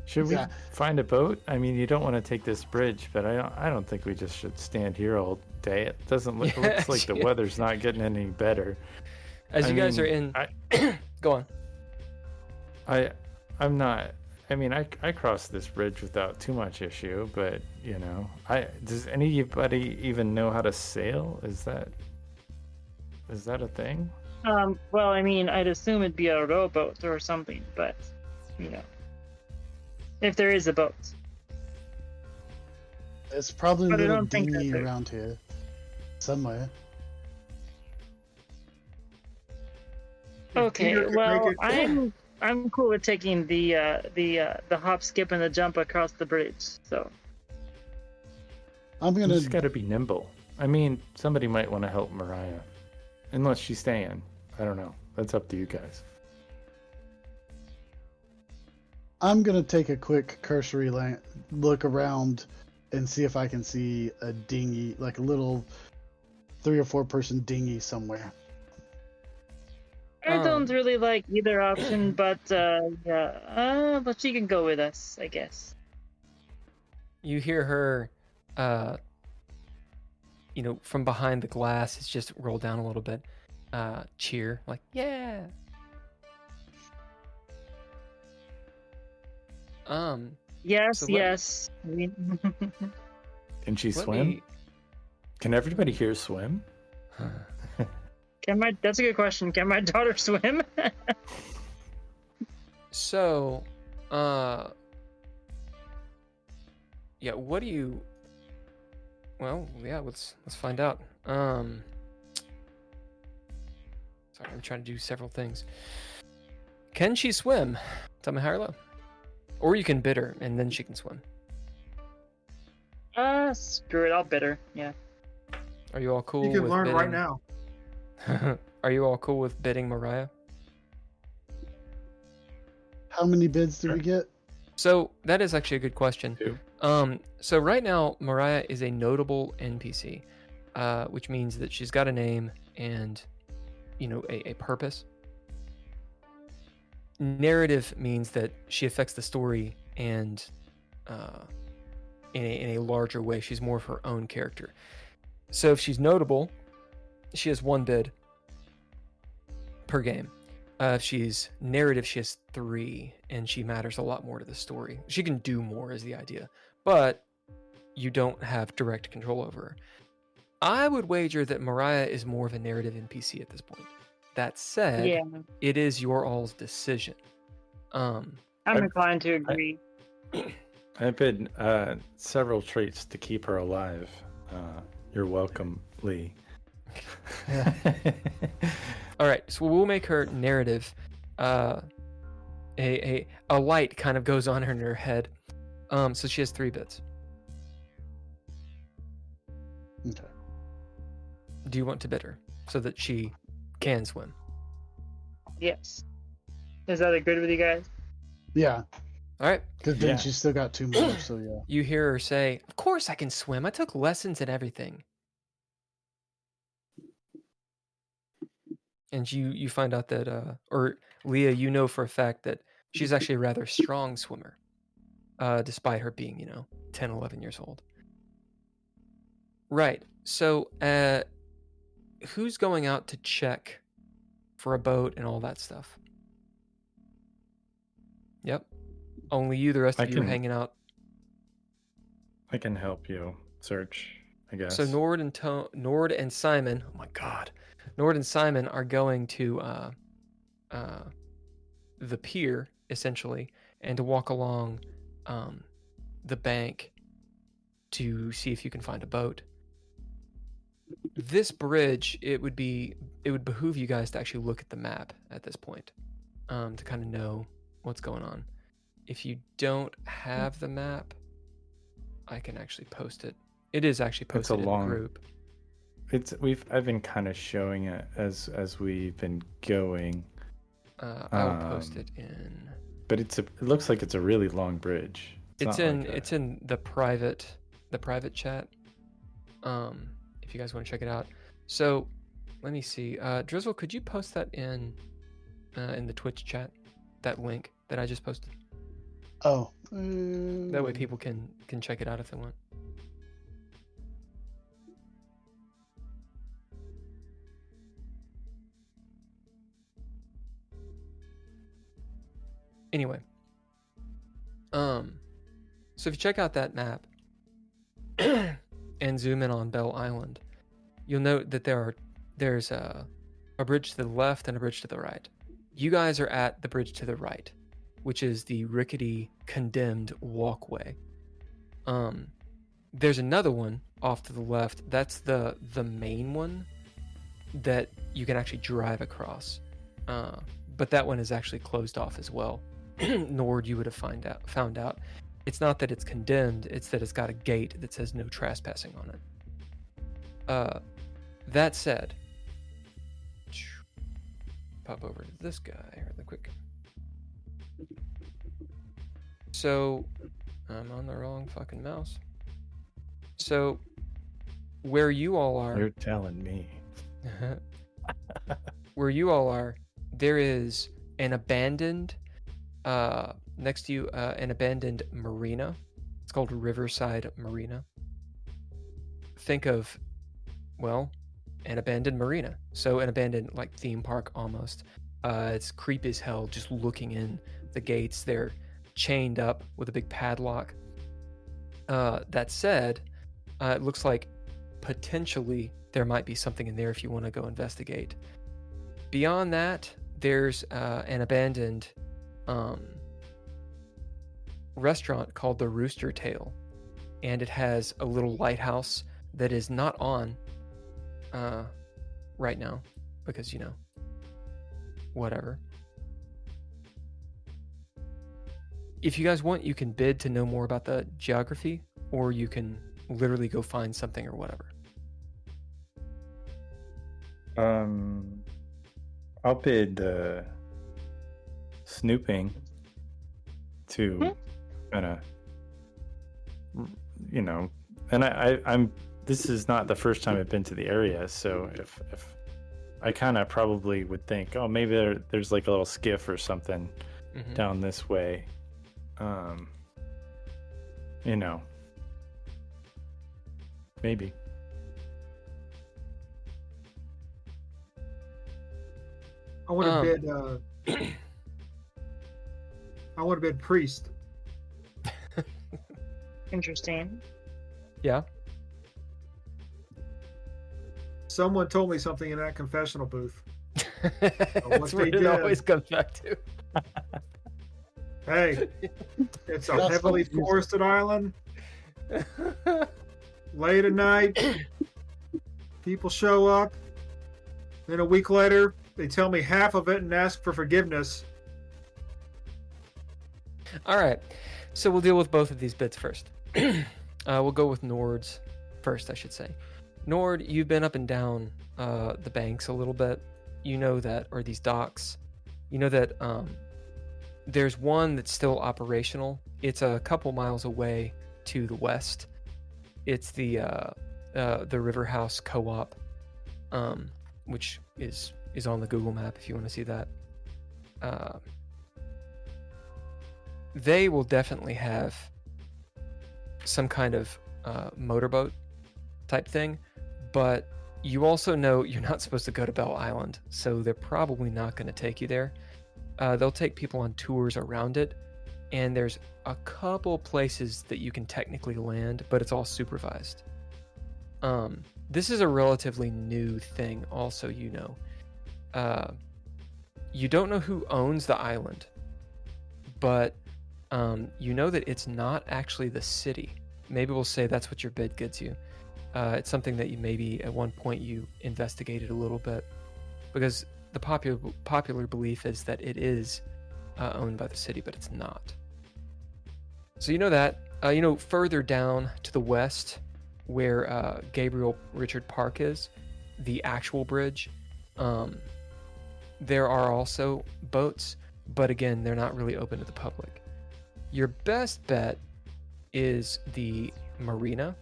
Should we find a boat? I mean, you don't want to take this bridge, but I don't think we just should stand here all day. It doesn't look. It looks like the weather's not getting any better. As you guys are in, go on. I'm not. I mean, I crossed this bridge without too much issue, but does anybody even know how to sail? Is that a thing? Well, I mean, I'd assume it'd be a rowboat or something, but if there is a boat. There's probably a little dinghy around here somewhere. Okay, well, I'm cool with taking the hop, skip, and the jump across the bridge. So I'm gonna. You just gotta be nimble. I mean, somebody might want to help Mariah, unless she's staying. I don't know. That's up to you guys. I'm gonna take a quick cursory look around and see if I can see a dinghy, like a little 3 or 4 person dinghy somewhere. I don't really like either option, but but she can go with us, I guess. You hear her, from behind the glass. It's just rolled down a little bit. Cheer, like, yeah. Yes, So let- yes. Can she Let swim? me- Can everybody here swim? That's a good question. Can my daughter swim? So, yeah. What do you? Well, yeah. Let's find out. Sorry, I'm trying to do several things. Can she swim? Tell me high or low. Or you can bid her, and then she can swim. Screw it. I'll bid her. Yeah. Are you all cool? You can with learn bidding? right now. Are you all cool with bidding Mariah? How many bids did we get? So that is actually a good question. 2. So right now Mariah is a notable NPC, which means that she's got a name and, a purpose. Narrative means that she affects the story and, in a larger way, she's more of her own character. So if she's notable, she has 1 bid per game. If she's narrative, she has 3, and she matters a lot more to the story. She can do more, is the idea, but you don't have direct control over her. I would wager that Mariah is more of a narrative NPC at this point. That said, Yeah. it is your all's decision. I'm inclined to agree. I bid several traits to keep her alive. You're welcome, Lee. All right, so we'll make her narrative. A light kind of goes on in her head. So she has 3 bits. Okay. Do you want to bid her so that she can swim? Yes. Is that good with you guys? Yeah, All right. because then Yeah. she's still got 2 more. So yeah. You hear her say, "Of course I can swim. I took lessons and everything." And you find out that, or Leah, you know for a fact that she's actually a rather strong swimmer, despite her being, 10, 11 years old. Right. So, who's going out to check for a boat and all that stuff? Yep. Only you. The rest I of you are can- hanging out. I can help you search, I guess. So Nord and Simon. Oh my God. Nord and Simon are going to the pier essentially, and to walk along the bank to see if you can find a boat. This bridge, it would behoove you guys to actually look at the map at this point, to kind of know what's going on. If you don't have the map, I can actually post it. It is actually It's a posted in long- the group. I've been kind of showing it as we've been going, I'll post it in. but it looks like it's a really long bridge. It's not in like a- it's in the private chat. If you guys want to check it out. So let me see. Drizzle, could you post that in the Twitch chat? That link that I just posted. Oh. That way people can check it out if they want. Anyway, so if you check out that map and zoom in on Belle Island, you'll note that there's a bridge to the left and a bridge to the right. You guys are at the bridge to the right, which is the rickety, condemned walkway. There's another one off to the left. That's the main one that you can actually drive across. But that one is actually closed off as well. Nord, you would have found out. It's not that it's condemned, it's that it's got a gate that says no trespassing on it. That said, pop over to this guy really quick. So, I'm on the wrong fucking mouse. So, where you all are... You're telling me. Where you all are, there is an abandoned... next to you, an abandoned marina. It's called Riverside Marina. Think of, well, an abandoned marina. So an abandoned, like, theme park almost. It's creepy as hell just looking in the gates. They're chained up with a big padlock. That said, it looks like potentially there might be something in there if you want to go investigate. Beyond that, there's an abandoned restaurant called the Rooster Tail, and it has a little lighthouse that is not on right now because, you know, whatever. If you guys want, you can bid to know more about the geography, or you can literally go find something or whatever. I'll bid snooping to kind of, you know, and I'm. This is not the first time I've been to the area, so if I kind of probably would think, oh, maybe there's like a little skiff or something down this way. You know, maybe. I want to bid. I want to bid priest. Interesting. Yeah. Someone told me something in that confessional booth. That's what it always comes back to. Hey, it's a That's heavily confusing. forested island. Late at night, people show up. Then a week later, they tell me half of it and ask for forgiveness. All right, so we'll deal with both of these bits first. We'll go with Nord's first, I should say. Nord, you've been up and down the banks a little bit. You know that, or these docks. You know that there's one that's still operational. It's a couple miles away to the west. It's the River House Co-op, which is on the Google map if you want to see that. They will definitely have some kind of motorboat type thing, but you also know you're not supposed to go to Belle Island, so they're probably not going to take you there. They'll take people on tours around it, and there's a couple places that you can technically land, but it's all supervised. This is a relatively new thing, also, you know. You don't know who owns the island, but you know that it's not actually the city. Maybe we'll say that's what your bid gets you. It's something that you maybe at one point you investigated a little bit, because the popular belief is that it is owned by the city, but it's not. So you know that. You know, further down to the west, where Gabriel Richard Park is, the actual bridge, there are also boats, but again, they're not really open to the public. Your best bet is the marina.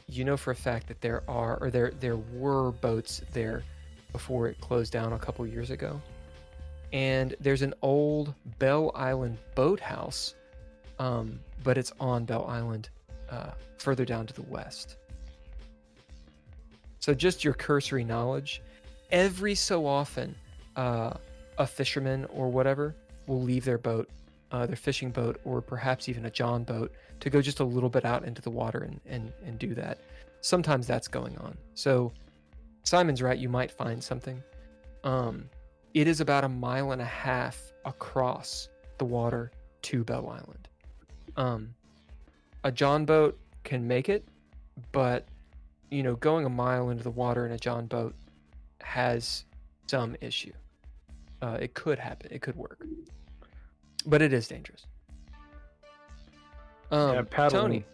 You know for a fact that there were boats there before it closed down a couple years ago. And there's an old Belle Island boathouse, but it's on Belle Island, further down to the west. So just your cursory knowledge, every so often, a fisherman or whatever will leave their boat, their fishing boat, or perhaps even a John boat, to go just a little bit out into the water and do that. Sometimes that's going on. So Simon's right, you might find something. It is about 1.5 miles across the water to Belle Island. A John boat can make it, but you know, going 1 mile into the water in a John boat has some issue. It could happen. It could work, but it is dangerous. Yeah, Tony.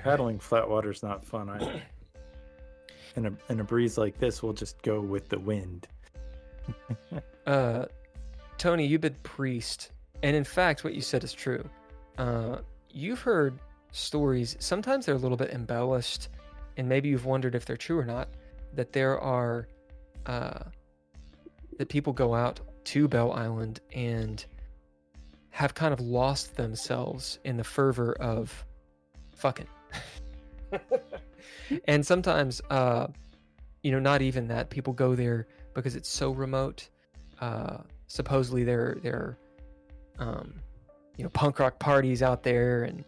Paddling flat water's not fun either. In a breeze like this, we'll just go with the wind. Tony, you bid priest, and in fact, what you said is true. You've heard stories. Sometimes they're a little bit embellished, and maybe you've wondered if they're true or not. That there are that people go out to Belle Island and have kind of lost themselves in the fervor of fucking. And sometimes, you know, not even that. People go there because it's so remote. Supposedly they're punk rock parties out there, and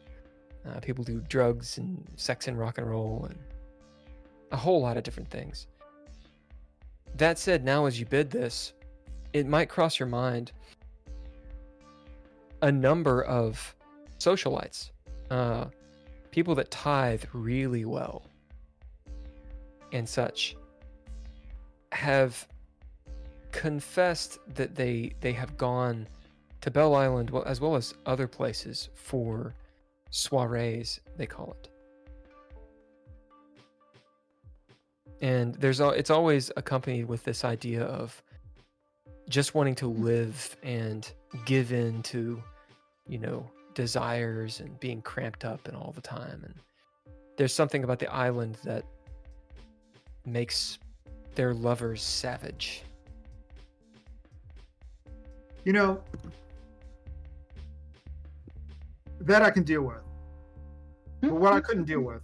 people do drugs and sex and rock and roll and a whole lot of different things. That said, now as you bid this, it might cross your mind a number of socialites, people that tithe really well and such, have confessed that they have gone to Belle Island, as well as other places, for soirees, they call it. And it's always accompanied with this idea of just wanting to live and give in to, desires and being cramped up and all the time. And there's something about the island that makes their lovers savage. That I can deal with. But what I couldn't deal with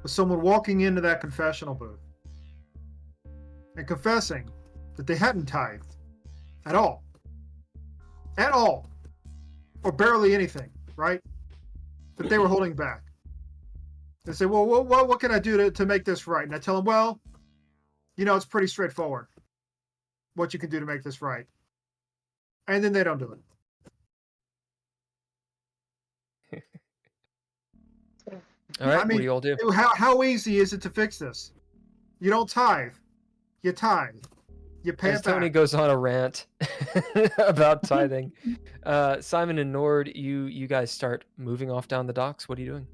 was someone walking into that confessional booth and confessing that they hadn't tithed at all, or barely anything, right? That they were holding back. They say, well, what can I do to make this right? And I tell them, well, it's pretty straightforward what you can do to make this right. And then they don't do it. All right, what do you all do? How easy is it to fix this? You don't tithe. You tithe. You pay As it back. Toni goes on a rant about tithing, Simon and Nord, you guys start moving off down the docks. What are you doing?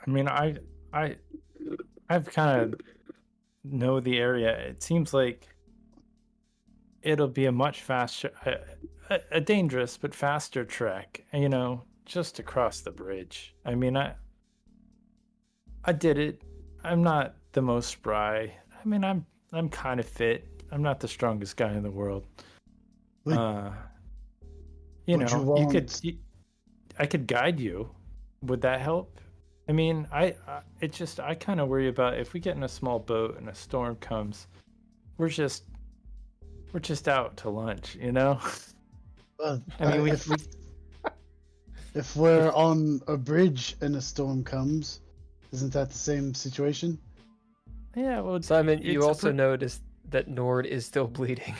I mean, I've kind of know the area. It seems like it'll be a much faster, a dangerous but faster trek. Just to cross the bridge. I mean, I did it. I'm not the most spry. I mean, I'm kind of fit. I'm not the strongest guy in the world. I could guide you. Would that help? I mean, I kind of worry about if we get in a small boat and a storm comes, we're just out to lunch, I mean, if we're on a bridge and a storm comes, isn't that the same situation? Yeah, well, Simon, you also noticed that Nord is still bleeding.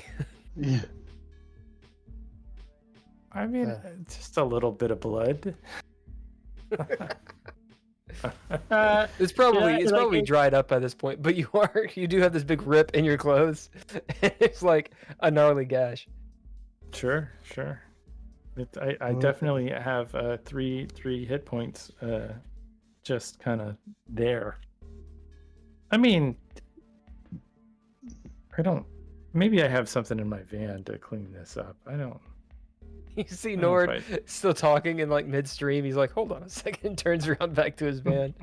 Yeah. I mean, just a little bit of blood. It's probably dried up by this point, but you do have this big rip in your clothes. It's like a gnarly gash. Sure. I definitely have 3 hit points just kind of there. I mean, maybe I have something in my van to clean this up. I don't. You see Nord still talking in like midstream. He's like, hold on a second, turns around back to his van.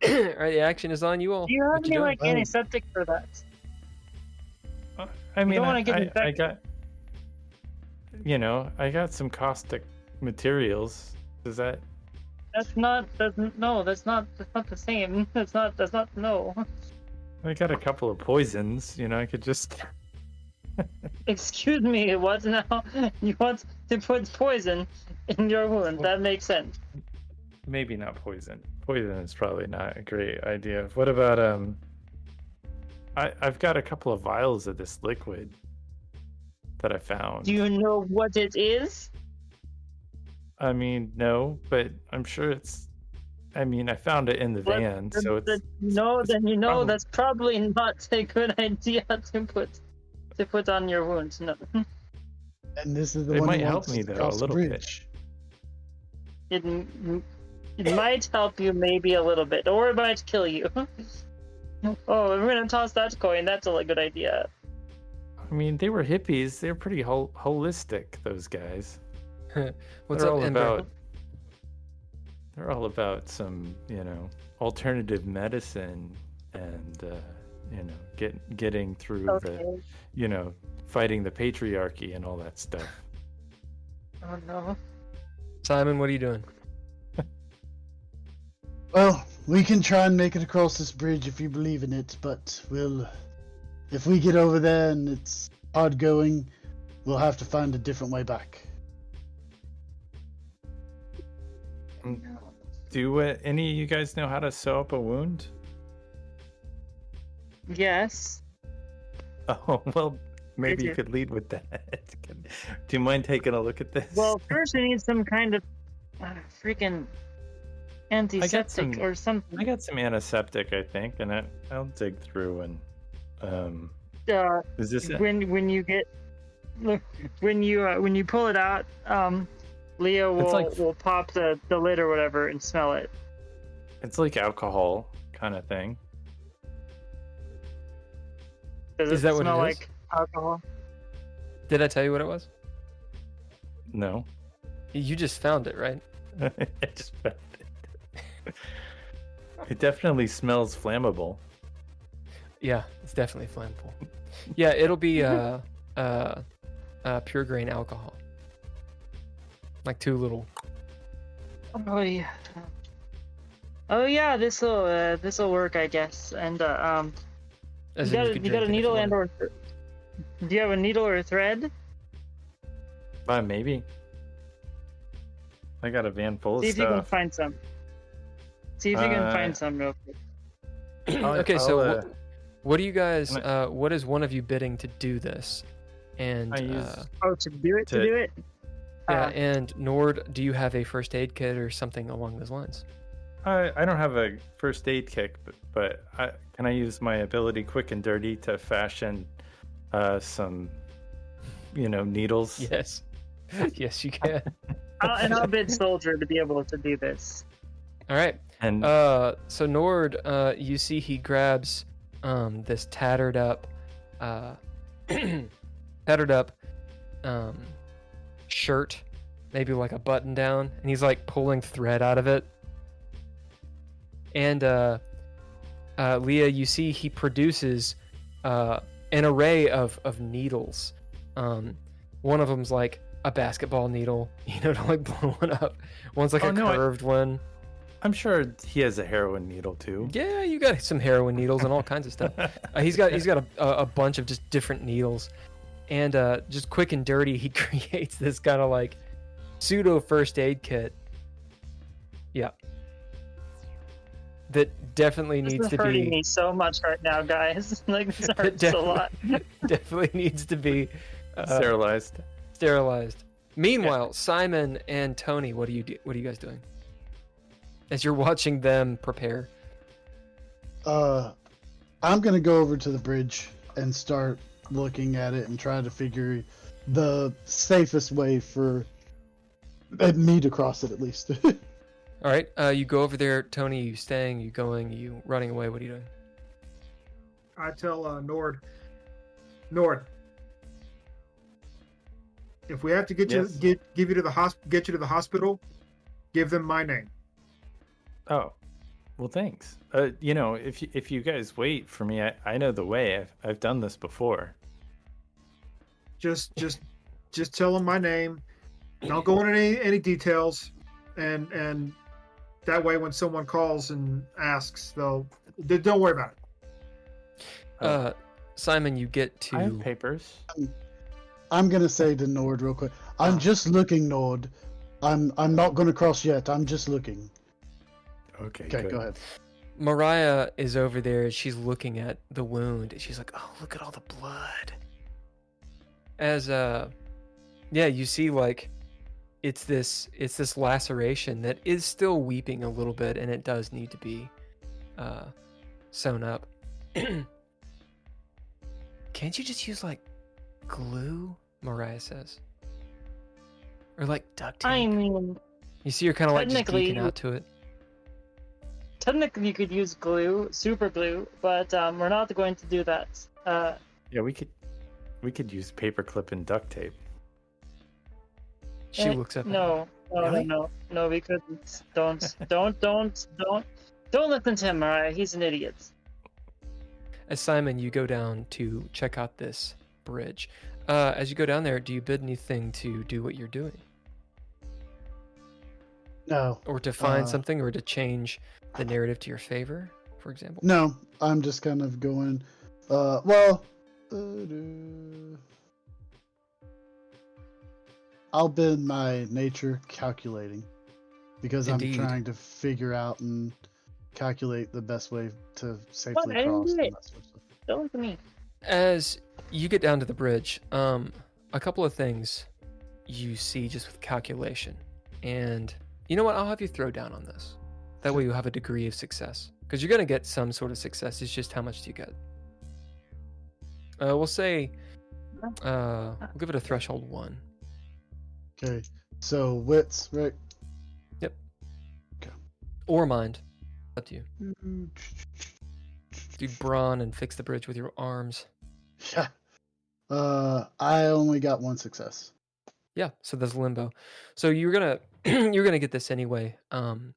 All right, the action is on you all. Do you have any like antiseptic for that? I mean, I got I got some caustic materials. Does that? That's not the same. That's not no. I got a couple of poisons. I could just. Excuse me, what now? You want to put poison in your wound? That makes sense. Maybe not poison. Poison is probably not a great idea. What about I've got a couple of vials of this liquid that I found. Do you know what it is? I mean, no, but I'm sure it's. I mean, I found it in the van, so it's. That's probably not a good idea to put on your wounds. No. And this is the it one might who help wants me to though a cross the little bridge. It might help you maybe a little bit, or it might kill you. Oh, we're gonna toss that coin. That's a good idea. I mean, they were hippies. They're pretty holistic. Those guys. What's up, Ember? They're all about some, alternative medicine and, getting through the, fighting the patriarchy and all that stuff. Oh no. Simon, what are you doing? Well, we can try and make it across this bridge if you believe in it, but if we get over there and it's hard going, we'll have to find a different way back. Do any of you guys know how to sew up a wound? Yes. Oh, well, maybe you could lead with that. Do you mind taking a look at this? Well, first we need some kind of freaking antiseptic or something. I got some antiseptic, I think, and I'll dig through and is this it? When you get when you pull it out, Leah will pop the lid or whatever and smell it. It's like alcohol kind of thing. Does Is it that what smell it is? like alcohol? Did I tell you what it was? No. You just found it, right? I just found it. It definitely smells flammable. Yeah, it's definitely flammable. Yeah, it'll be pure grain alcohol. Like 2 little. Oh yeah. Oh yeah, this'll work, I guess. And As you in got could a drink it if needle you and wanted. or do you have a needle or a thread? Maybe. I got a van full See of if you can stuff. find some. See if you can find some real quick. Okay, so what do you guys? Can I- What is one of you bidding to do this? And I use- Oh, to do it. yeah, and Nord, do you have a first aid kit or something along those lines? I don't have a first aid kit, but can I use my ability quick and dirty to fashion some, needles? Yes, yes, you can. And I'll bid soldier to be able to do this. All right. And So Nord, you see he grabs this tattered up shirt, maybe like a button down, and he's like pulling thread out of it. And Leah, you see he produces an array of needles. One of them's like a basketball needle, to like blow one up. One's like curved one. I'm sure he has a heroin needle too. Yeah, you got some heroin needles and all kinds of stuff. He's got a bunch of just different needles, and just quick and dirty, he creates this kind of like pseudo first aid kit. Yeah, that definitely This needs is to hurting be me so much right now, guys. Like this hurts a lot. definitely needs to be Sterilized. sterilized. Meanwhile, Simon and Toni, what are you guys doing as you're watching them prepare? I'm gonna go over to the bridge and start looking at it and try to figure the safest way for me to cross it, at least. All right, you go over there. Toni, you staying? You going? You running away? What are you doing? I tell Nord, if we have to get Yes. you give you to the hospital, give them my name. Oh, well, thanks. If you guys wait for me, I know the way. I've done this before. Just tell them my name. Don't go into any details, and that way when someone calls and asks, don't worry about it. Simon, you get to. I have papers. I'm gonna say to Nord real quick. I'm just looking, Nord. I'm not gonna cross yet. I'm just looking. Okay, Okay, go ahead. Mariah is over there. She's looking at the wound. She's like, "Oh, look at all the blood." As you see like it's this laceration that is still weeping a little bit, and it does need to be sewn up. Can't you just use like glue? Mariah says, or like duct tape. I mean, You see her kind of like just technically- geeking out to it. technically you could use glue, super glue, but we're not going to do that. Yeah, we could use paperclip and duct tape. She looks up. At No, Really? no, we couldn't. Don't listen to him, Mariah. He's an idiot. As Simon, you go down to check out this bridge. As you go down there, do you bid anything to do what you're doing, No, or to find something, or to change the narrative to your favor, for example? no. I'm just kind of going. I'll bend my nature calculating because Indeed. I'm trying to figure out and calculate the best way to safely What? I didn't cross do and it. that sort of stuff. Don't look at me. As you get down to the bridge, a couple of things you see just with calculation. And you know what? I'll have you throw down on this. That way you'll have a degree of success. Because you're going to get some sort of success. It's just how much do you get? We'll say, we'll give it a threshold 1. Okay, so wits, right? Yep. Okay. Or mind. Up to you. Do brawn and fix the bridge with your arms. Yeah. I only got 1 success. Yeah, so there's limbo. So you're gonna you're gonna get this anyway. And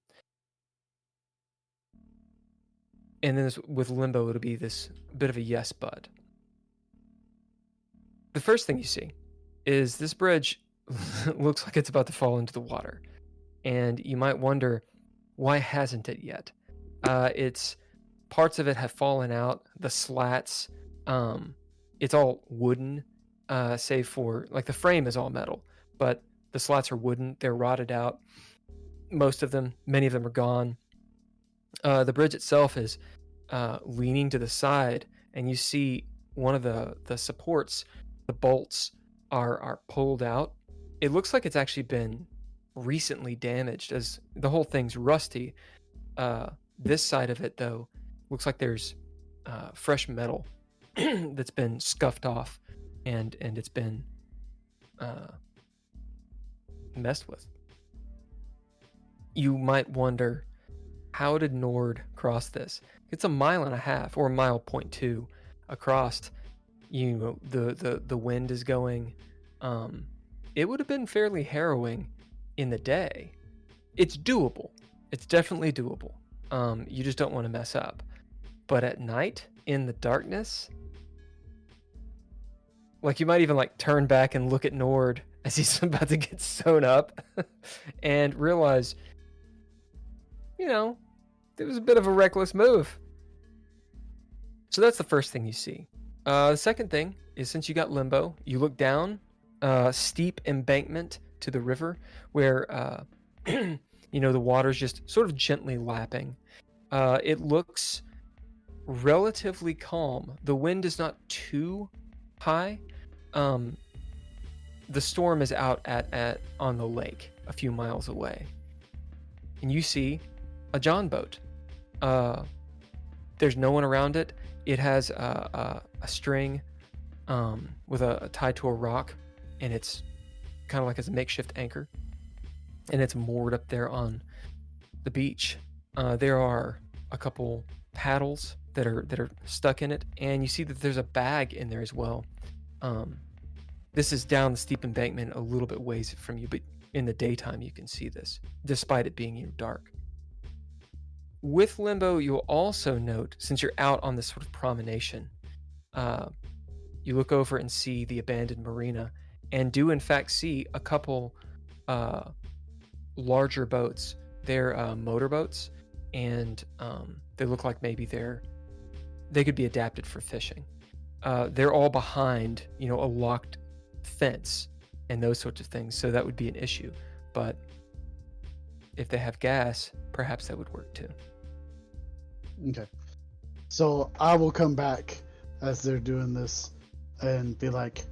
then with limbo, it'll be this bit of a yes, but. The first thing you see is this bridge looks like it's about to fall into the water. And you might wonder, why hasn't it yet? It's parts of it have fallen out, the slats, it's all wooden, save for, like the frame is all metal, but the slats are wooden, they're rotted out. Many of them are gone. The bridge itself is leaning to the side, and you see one of the supports, the bolts are pulled out. It looks like it's actually been recently damaged, as the whole thing's rusty. This side of it, though, looks like there's fresh metal that's been scuffed off, and it's been messed with. You might wonder, how did Nord cross this? It's 1.5 miles, or 1.2 miles across. You know, the wind is going. It would have been fairly harrowing in the day. It's doable. It's definitely doable. You just don't want to mess up. But at night, in the darkness, like you might even like turn back and look at Nord as he's about to get sewn up and realize, you know, it was a bit of a reckless move. So that's the first thing you see. The second thing is, since you got limbo, you look down, steep embankment to the river where, you know, the water's just sort of gently lapping. It looks relatively calm. The wind is not too high. The storm is out on the lake a few miles away. And you see a John boat. There's no one around it. It has a string with a tied to a rock, and it's kind of like as a makeshift anchor, and it's moored up there on the beach. There are a couple paddles that are stuck in it, and you see that there's a bag in there as well. This is down the steep embankment a little bit ways from you, but in the daytime you can see this, despite it being dark. With limbo, you'll also note, since you're out on this sort of promenade, you look over and see the abandoned marina, and do in fact see a couple larger boats. They're motorboats, and they look like maybe they could be adapted for fishing. They're all behind, you know, a locked fence and those sorts of things, so that would be an issue. But if they have gas, perhaps that would work too. Okay. So I will come back as they're doing this and be like,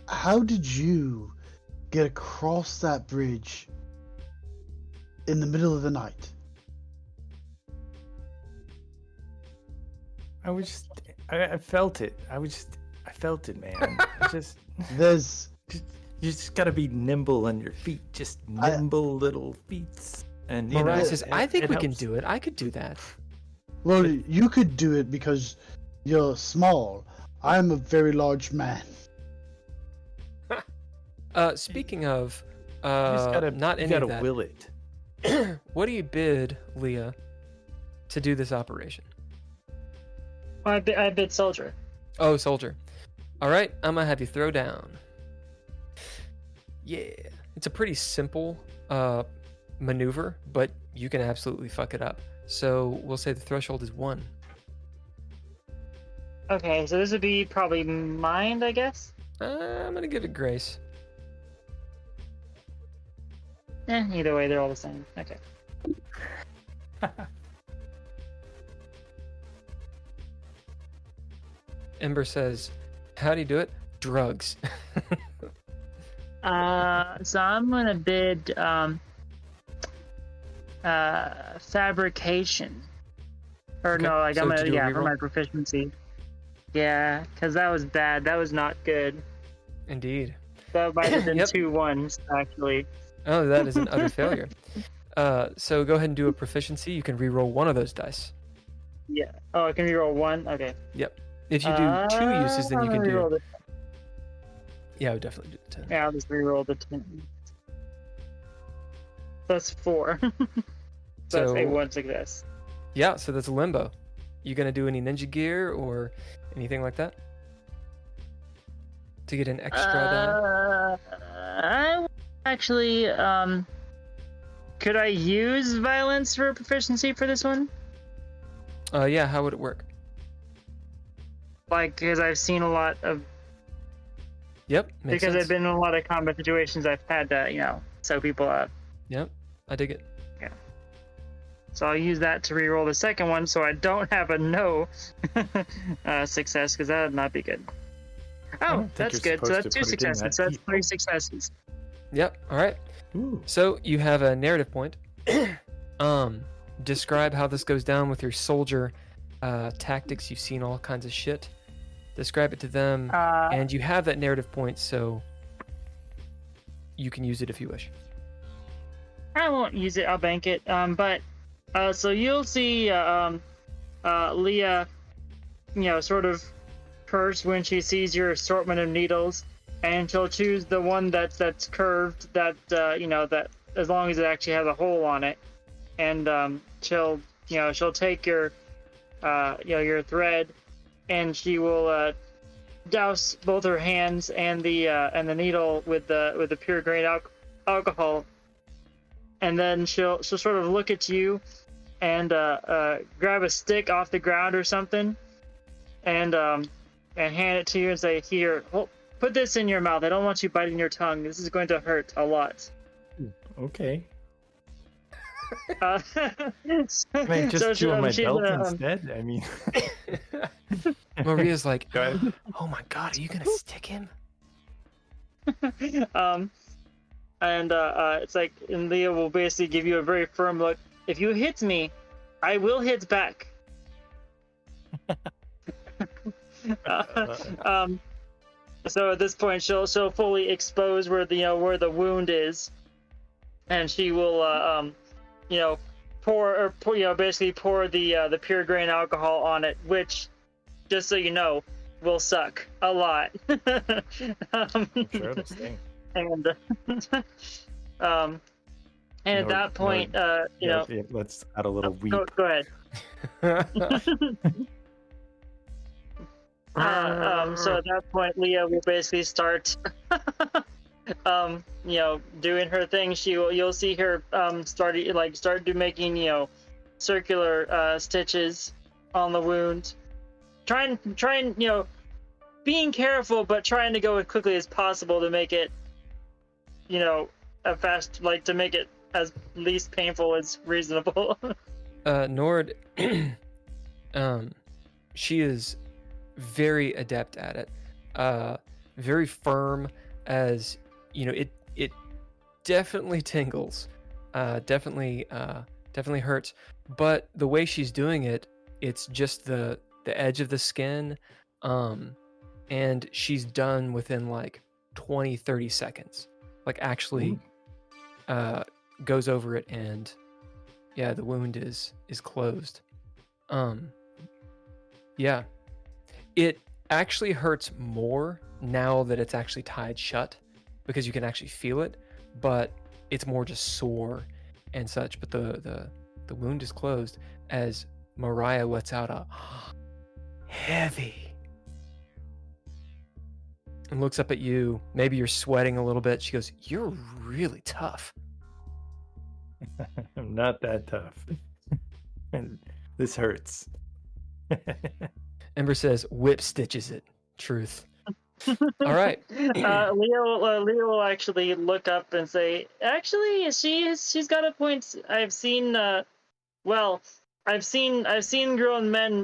how did you get across that bridge in the middle of the night? I felt it. I felt it, man. You just gotta be nimble on your feet. Just nimble little feet. And Mariah says, I think we helps. can do it. I could do that. Well, you could do it because you're small. I'm a very large man. Speaking of, You just gotta, not you any gotta of that. will it. What do you bid, Leah, to do this operation? I bid soldier. Oh, soldier. All right, I'm gonna have you throw down. Yeah, it's a pretty simple maneuver, but you can absolutely fuck it up. So we'll say the threshold is 1. Okay, so this would be probably mind, I guess. I'm gonna give it grace. Either way, they're all the same. Okay. Ember says, "How do you do it? Drugs." So I'm gonna bid fabrication. Or Okay, no, like so I'm did gonna you do a for reroll? my proficiency. Yeah, because that was bad. That was not good. Indeed. That might have been Yep. 2 1s actually. Oh, that is an utter failure. So go ahead and do a proficiency. You can re-roll one of those dice. Yeah. Oh, I can reroll 1. Okay. If you do 2 uses, then you can reroll do. the. Yeah, I would definitely do the 10. Yeah, I'll just reroll the 10. That's 4. so that's a So 1 success. yeah, so that's a limbo. You gonna do any ninja gear or anything like that to get an extra die? I actually could I use violence for proficiency for this one? Yeah. How would it work? Like, because I've seen a lot of Yep. Makes because sense. I've been in a lot of combat situations. I've had to, sew people up. Yep. I dig it. So I'll use that to reroll the second one, so I don't have a no success, because that would not be good. I Oh, don't think that's you're good. So supposed that's to 2 put it in successes. that So that's deep. 3 successes. Yep. All right. Ooh. So you have a narrative point. Describe how this goes down with your soldier tactics. You've seen all kinds of shit. Describe it to them, and you have that narrative point, so you can use it if you wish. I won't use it. I'll bank it. But so you'll see Leah, sort of curse when she sees your assortment of needles, and she'll choose the one that's curved, that that as long as it actually has a hole on it, and she'll take your your thread, and she will douse both her hands and the needle with the pure grain alcohol. And then she'll sort of look at you and grab a stick off the ground or something, and hand it to you and say, "Here, put this in your mouth. I don't want you biting your tongue. This is going to hurt a lot." Okay. Uh, Can I just so chew on my she's belt gonna, instead? I mean, Maria's like, go ahead. "Oh my god, are you gonna stick him?" And it's like, and Leah will basically give you a very firm look. "If you hit me, I will hit back." So at this point, she'll fully expose where the wound is, and she will pour basically pour the pure grain alcohol on it, which, just so you know, will suck a lot. I'm sure it'll sting. And at that point, Yeah, let's add a little weep. go ahead. So at that point, Leah will basically start, doing her thing. You'll see her start making circular stitches on the wound, trying being careful, but trying to go as quickly as possible to make it to make it as least painful as reasonable. Nord, she is very adept at it. Very firm, as it definitely tingles, definitely hurts. But the way she's doing it, it's just the edge of the skin, and she's done within like 20-30 seconds. Like actually goes over it, and yeah, the wound is closed. Yeah, it actually hurts more now that it's actually tied shut, because you can actually feel it, but it's more just sore and such. But the wound is closed as Mariah lets out a heavy and looks up at you. Maybe you're sweating a little bit. She goes, "You're really tough." I'm not that tough. And this hurts. Ember says, whip stitches it. Truth. All right. Leah will actually look up and say, actually, she's got a point. I've seen I've seen grown men,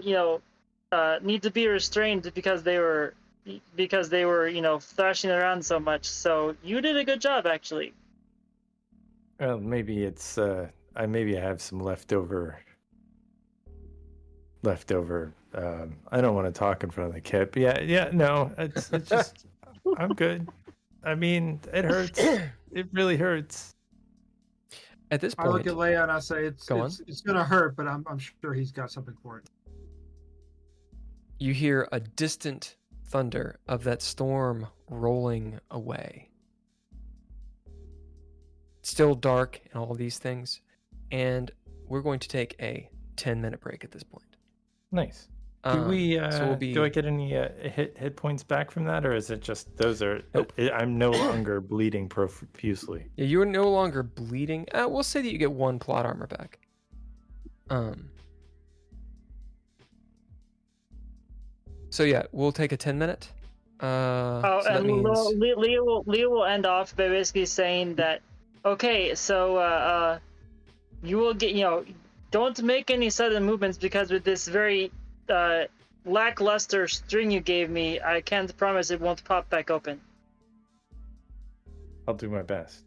need to be restrained because they were thrashing around so much. So you did a good job, actually. Well, maybe it's maybe I have some leftover. I don't want to talk in front of the kid, but no, it's just I'm good. I mean, it hurts. It really hurts. At this I point, look at Leah and I say, it's gonna hurt, but I'm sure he's got something for it. you hear a distant thunder of that storm rolling away. It's still dark and all these things, and we're going to take a 10-minute break at this point. Nice. Do I get any hit points back from that, or is it just those are? Nope. I'm no longer bleeding profusely. Yeah, you're no longer bleeding. We'll say that you get 1 plot armor back. So yeah, we'll take a 10-minute. Leah will end off by basically saying that, okay, so you will get, don't make any sudden movements, because with this very lackluster string you gave me, I can't promise it won't pop back open. I'll do my best.